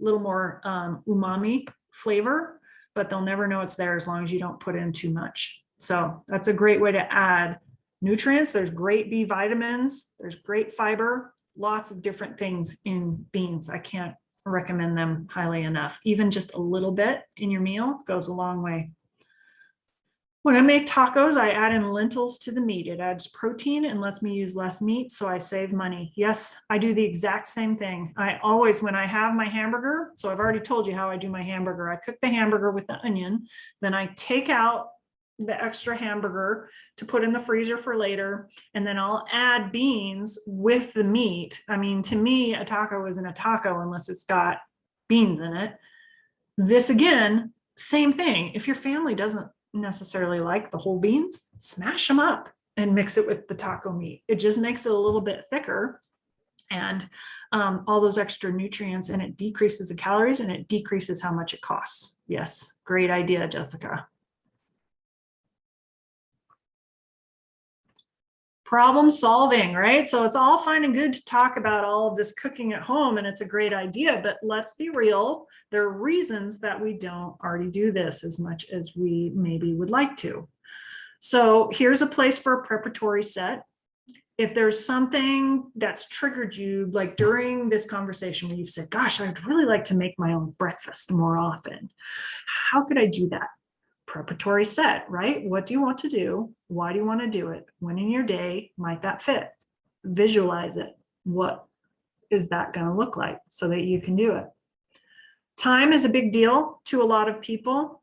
a little more umami flavor, but they'll never know it's there as long as you don't put in too much. So that's a great way to add nutrients. There's great B vitamins, there's great fiber, lots of different things in beans. I can't recommend them highly enough. Even just a little bit in your meal goes a long way. When I make tacos, I add in lentils to the meat. It adds protein and lets me use less meat, so I save money. Yes, I do the exact same thing. I always, when I have my hamburger, so I've already told you how I do my hamburger. I cook the hamburger with the onion, then I take out the extra hamburger to put in the freezer for later, and then I'll add beans with the meat. I mean, to me, a taco isn't a taco unless it's got beans in it. This again, same thing. If your family doesn't necessarily like the whole beans, smash them up and mix it with the taco meat. It just makes it a little bit thicker, and all those extra nutrients, and it decreases the calories and it decreases how much it costs. Yes, great idea, Jessica. Problem solving, right? So it's all fine and good to talk about all of this cooking at home, and it's a great idea, but let's be real. There are reasons that we don't already do this as much as we maybe would like to. So here's a place for a preparatory set. If there's something that's triggered you, like during this conversation where you've said, gosh, I'd really like to make my own breakfast more often. How could I do that? Preparatory set, right? What do you want to do? Why do you want to do it? When in your day might that fit? Visualize it. What is that going to look like so that you can do it? Time is a big deal to a lot of people.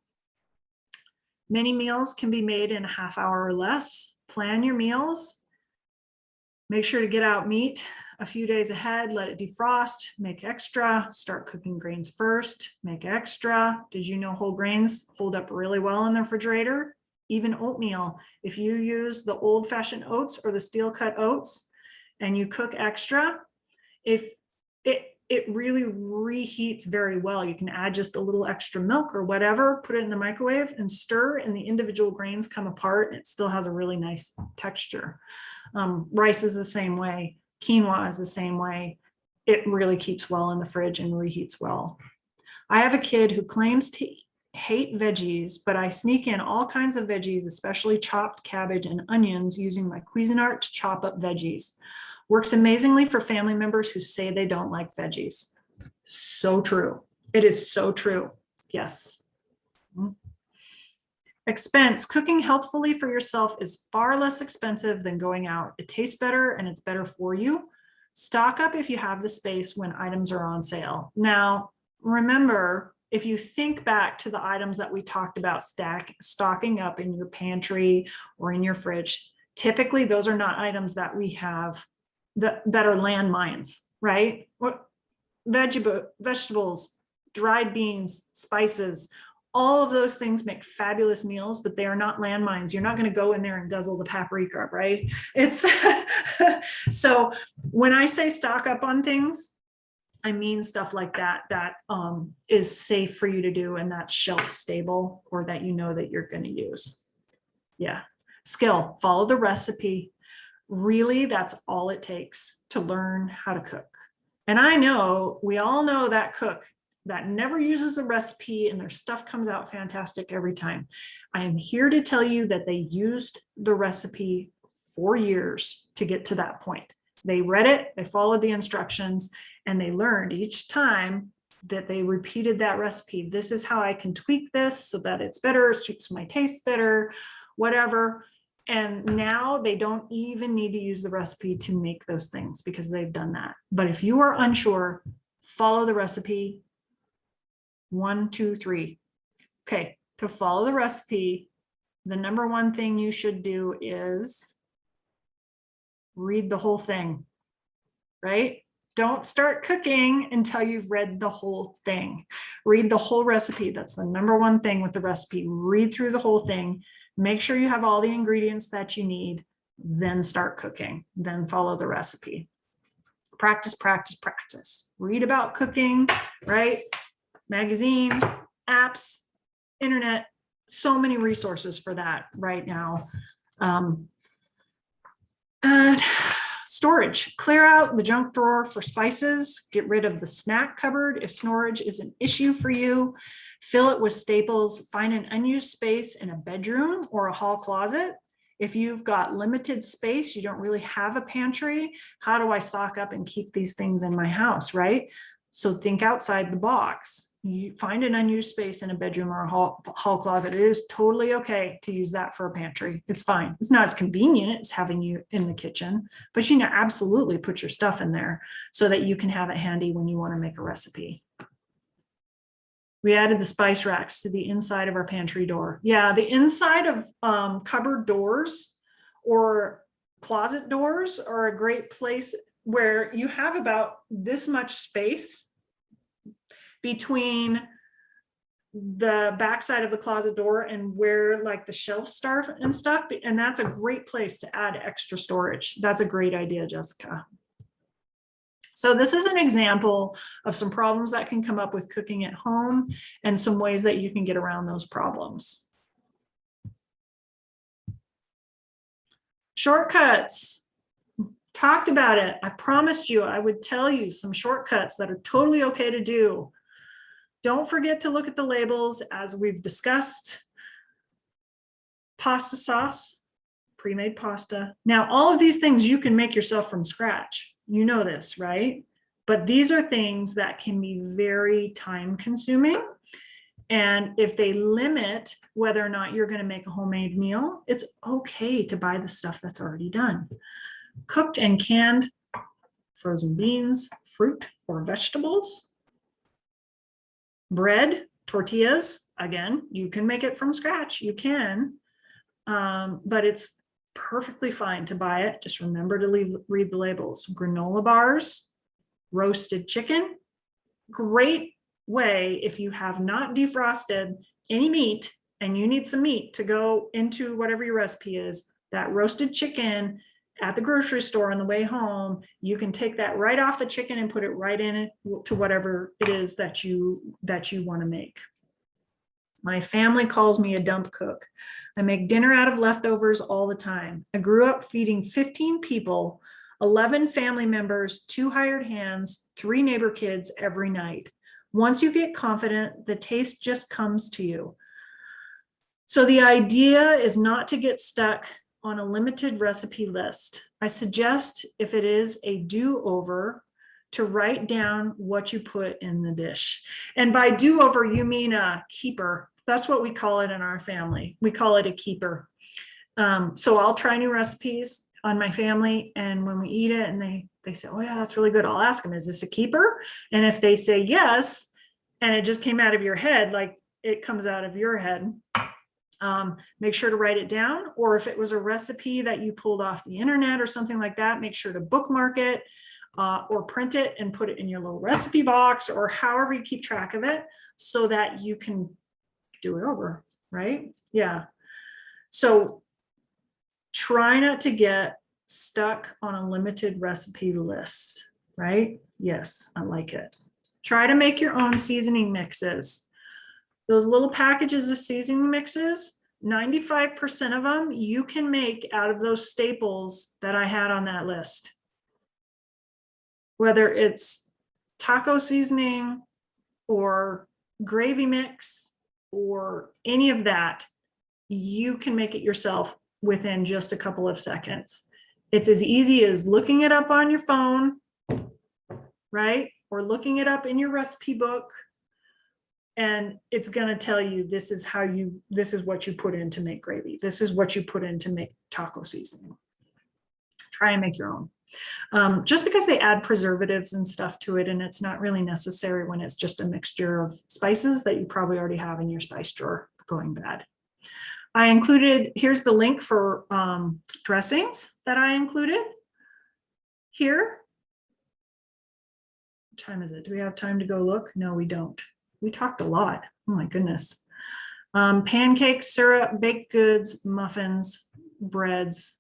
Many meals can be made in a half hour or less. Plan your meals. Make sure to get out meat a few days ahead, let it defrost, make extra, start cooking grains first, make extra. Did you know whole grains hold up really well in the refrigerator? Even oatmeal, if you use the old-fashioned oats or the steel cut oats and you cook extra, if it really reheats very well. You can add just a little extra milk or whatever, put it in the microwave and stir, and the individual grains come apart. And it still has a really nice texture. Rice is the same way. Quinoa is the same way. It really keeps well in the fridge and reheats well. I have a kid who claims to hate veggies, but I sneak in all kinds of veggies, especially chopped cabbage and onions, using my Cuisinart to chop up veggies. Works amazingly for family members who say they don't like veggies. So true. It is so true. Yes. Expense. Cooking healthfully for yourself is far less expensive than going out. It tastes better and it's better for you. Stock up if you have the space when items are on sale. Now, remember, if you think back to the items that we talked about stocking up in your pantry or in your fridge, typically those are not items that we have that are landmines, right? Vegetables, dried beans, spices, all of those things make fabulous meals, but they are not landmines. You're not going to go in there and guzzle the paprika, right? It's so when I say stock up on things, I mean stuff like that is safe for you to do, and that's shelf stable, or that you know that you're going to use. Yeah. Skill, follow the recipe. Really, that's all it takes to learn how to cook. And I know, we all know that cook that never uses a recipe and their stuff comes out fantastic every time. I am here to tell you that they used the recipe for years to get to that point. They read it, they followed the instructions, and they learned each time that they repeated that recipe. This is how I can tweak this so that it's better, suits my taste better, whatever. And now they don't even need to use the recipe to make those things because they've done that. But if you are unsure, follow the recipe. 1, 2, 3. Okay, to follow the recipe, the number one thing you should do is read the whole thing, right? Don't start cooking until you've read the whole thing. Read the whole recipe. That's the number one thing with the recipe. Read through the whole thing. Make sure you have all the ingredients that you need. then start cooking, then follow the recipe. Practice, practice, practice. Read about cooking, right? Magazine, apps, internet, so many resources for that right now. And storage, clear out the junk drawer for spices, get rid of the snack cupboard if storage is an issue for you, fill it with staples, find an unused space in a bedroom or a hall closet. If you've got limited space, you don't really have a pantry, how do I stock up and keep these things in my house, right? So think outside the box. You find an unused space in a bedroom or a hall closet. It is totally okay to use that for a pantry. It's fine. It's not as convenient as having you in the kitchen, but you know, absolutely put your stuff in there so that you can have it handy when you want to make a recipe. We added the spice racks to the inside of our pantry door. Yeah, the inside of cupboard doors or closet doors are a great place where you have about this much space between the backside of the closet door and where like the shelves start and stuff. And that's a great place to add extra storage. That's a great idea, Jessica. So this is an example of some problems that can come up with cooking at home and some ways that you can get around those problems. Shortcuts. Talked about it. I promised you I would tell you some shortcuts that are totally okay to do. Don't forget to look at the labels as we've discussed. Pasta sauce, pre-made pasta. Now, all of these things you can make yourself from scratch. You know this, right? But these are things that can be very time consuming. And if they limit whether or not you're going to make a homemade meal, it's okay to buy the stuff that's already done. Cooked and canned frozen beans, fruit, or vegetables. Bread, tortillas, again, you can make it from scratch. You can, but it's perfectly fine to buy it. Just remember to read the labels. Granola bars, roasted chicken. Great way if you have not defrosted any meat and you need some meat to go into whatever your recipe is, that roasted chicken at the grocery store on the way home, you can take that right off the chicken and put it right in it to whatever it is that you want to make. My family calls me a dump cook. I make dinner out of leftovers all the time. I grew up feeding 15 people, 11 family members, 2 hired hands, 3 neighbor kids every night. Once you get confident, the taste just comes to you. So the idea is not to get stuck on a limited recipe list. I suggest, if it is a do-over, to write down what you put in the dish. And by do-over, you mean a keeper. That's what we call it in our family. We call it a keeper. So I'll try new recipes on my family, and when we eat it and they say, oh yeah, that's really good, I'll ask them, is this a keeper? And if they say yes, and it just came out of your head, like it comes out of your head, make sure to write it down. Or if it was a recipe that you pulled off the internet or something like that, make sure to bookmark it or print it and put it in your little recipe box or however you keep track of it so that you can do it over, right? Yeah. So try not to get stuck on a limited recipe list, right? Yes, I like it. Try to make your own seasoning mixes. Those little packages of seasoning mixes, 95% of them you can make out of those staples that I had on that list. Whether it's taco seasoning or gravy mix or any of that, you can make it yourself within just a couple of seconds. It's as easy as looking it up on your phone, right? Or looking it up in your recipe book. And it's going to tell you this is what you put in to make gravy. This is what you put in to make taco seasoning. Try and make your own. Just because they add preservatives and stuff to it, and it's not really necessary when it's just a mixture of spices that you probably already have in your spice drawer going bad. I included, here's the link for dressings that I included here. What time is it? Do we have time to go look? No, we don't. We talked a lot. Oh my goodness. Pancakes, syrup, baked goods, muffins, breads.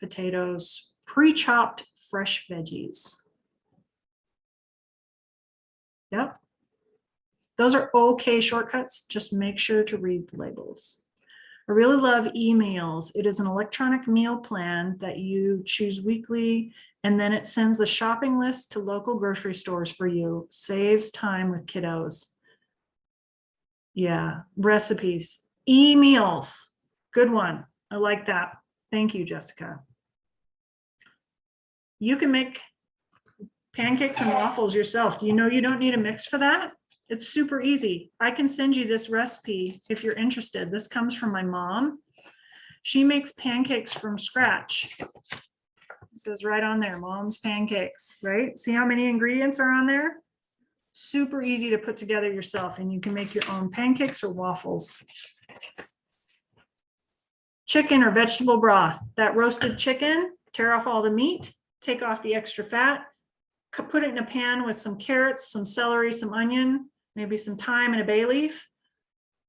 potatoes, pre-chopped fresh veggies. Yep. Those are okay shortcuts. Just make sure to read the labels. I really love emails. It is an electronic meal plan that you choose weekly, and then it sends the shopping list to local grocery stores for you. Saves time with kiddos. Yeah, recipes, emails. Good one. I like that. Thank you, Jessica. You can make pancakes and waffles yourself. Do you know you don't need a mix for that? It's super easy. I can send you this recipe if you're interested. This comes from my mom. She makes pancakes from scratch. It says right on there, Mom's Pancakes, right? See how many ingredients are on there? Super easy to put together yourself, and you can make your own pancakes or waffles. Chicken or vegetable broth. That roasted chicken, tear off all the meat, take off the extra fat, put it in a pan with some carrots, some celery, some onion, maybe some thyme and a bay leaf.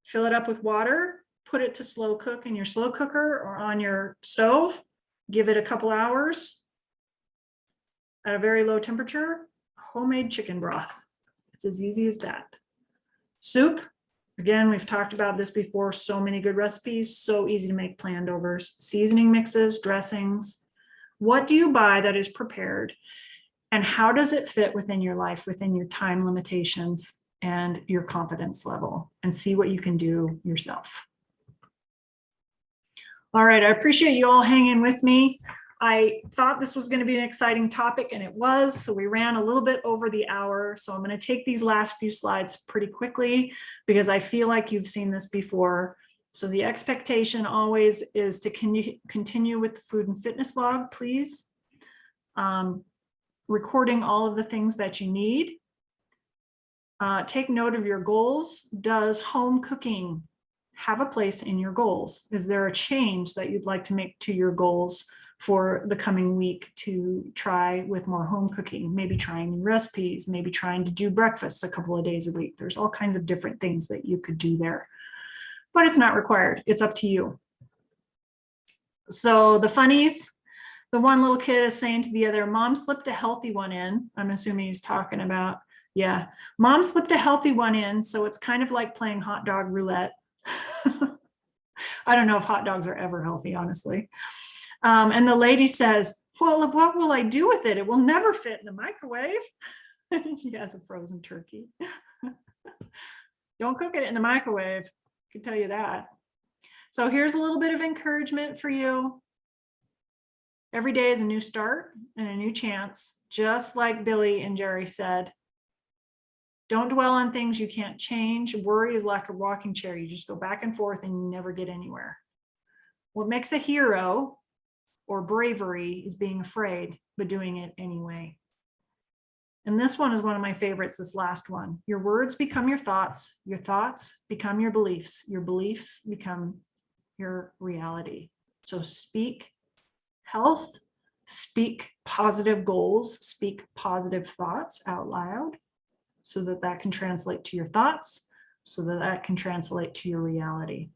Fill it up with water, put it to slow cook in your slow cooker or on your stove. Give it a couple hours at a very low temperature. Homemade chicken broth. It's as easy as that. Soup. Again, we've talked about this before. So many good recipes, so easy to make planned overs. Seasoning mixes, dressings. What do you buy that is prepared? And how does it fit within your life, within your time limitations and your confidence level? And see what you can do yourself. All right, I appreciate you all hanging with me. I thought this was going to be an exciting topic, and it was, so we ran a little bit over the hour. So I'm going to take these last few slides pretty quickly because I feel like you've seen this before. So the expectation always is to continue with the food and fitness log, please. Recording all of the things that you need. Take note of your goals. Does home cooking have a place in your goals? Is there a change that you'd like to make to your goals for the coming week to try with more home cooking? Maybe trying new recipes, maybe trying to do breakfast a couple of days a week. There's all kinds of different things that you could do there, but it's not required. It's up to you. So the funnies, the one little kid is saying to the other, Mom slipped a healthy one in. I'm assuming he's talking about, yeah, Mom slipped a healthy one in. So it's kind of like playing hot dog roulette. I don't know if hot dogs are ever healthy, honestly. And the lady says, well, what will I do with it? It will never fit in the microwave. She has a frozen turkey. Don't cook it in the microwave. I can tell you that. So here's a little bit of encouragement for you. Every day is a new start and a new chance. Just like Billy and Jerry said, don't dwell on things you can't change. Worry is like a rocking chair. You just go back and forth and you never get anywhere. What makes a hero or bravery is being afraid, but doing it anyway. And this one is one of my favorites, this last one. Your words become your thoughts become your beliefs become your reality. So speak health, speak positive goals, speak positive thoughts out loud so that that can translate to your thoughts, so that that can translate to your reality.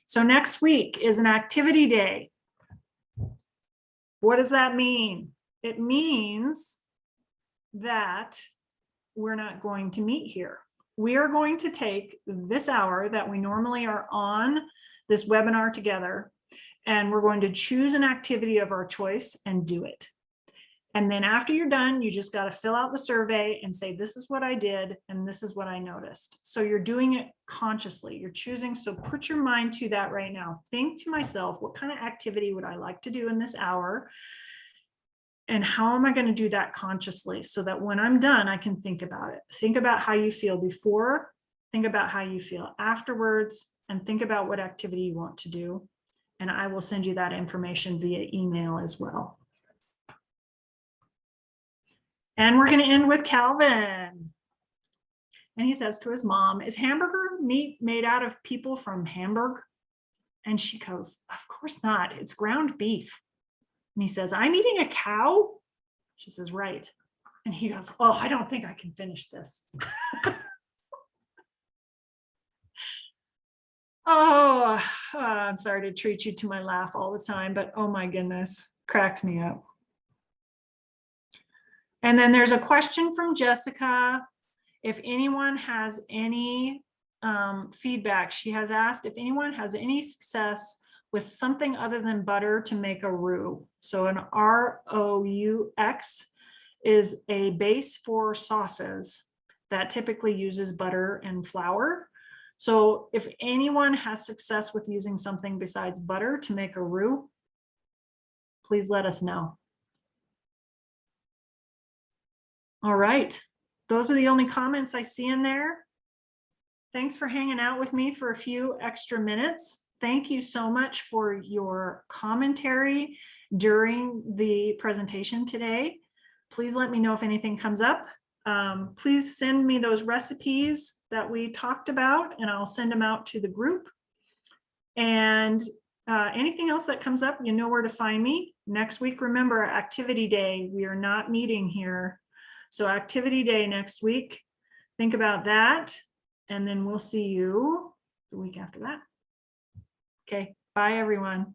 So next week is an activity day. What does that mean? It means that we're not going to meet here. We are going to take this hour that we normally are on this webinar together, and we're going to choose an activity of our choice and do it. And then after you're done, you just got to fill out the survey and say, this is what I did and this is what I noticed. So you're doing it consciously. You're choosing. So put your mind to that right now. Think to myself, what kind of activity would I like to do in this hour? And how am I going to do that consciously so that when I'm done, I can think about it. Think about how you feel before, think about how you feel afterwards, and think about what activity you want to do. And I will send you that information via email as well. And we're going to end with Calvin. And he says to his mom, is hamburger meat made out of people from Hamburg? And she goes, of course not. It's ground beef. And he says, I'm eating a cow? She says, right. And he goes, oh, I don't think I can finish this. Oh, I'm sorry to treat you to my laugh all the time, but oh my goodness, cracked me up. And then there's a question from Jessica. If anyone has any feedback, she has asked if anyone has any success with something other than butter to make a roux. So an ROUX is a base for sauces that typically uses butter and flour. So if anyone has success with using something besides butter to make a roux, please let us know. All right, those are the only comments I see in there. Thanks for hanging out with me for a few extra minutes. Thank you so much for your commentary during the presentation today. Please let me know if anything comes up. Please send me those recipes that we talked about and I'll send them out to the group. And anything else that comes up, you know where to find me. Next week, remember, activity day. We are not meeting here. So activity day next week. Think about that. And then we'll see you the week after that. Okay, bye everyone.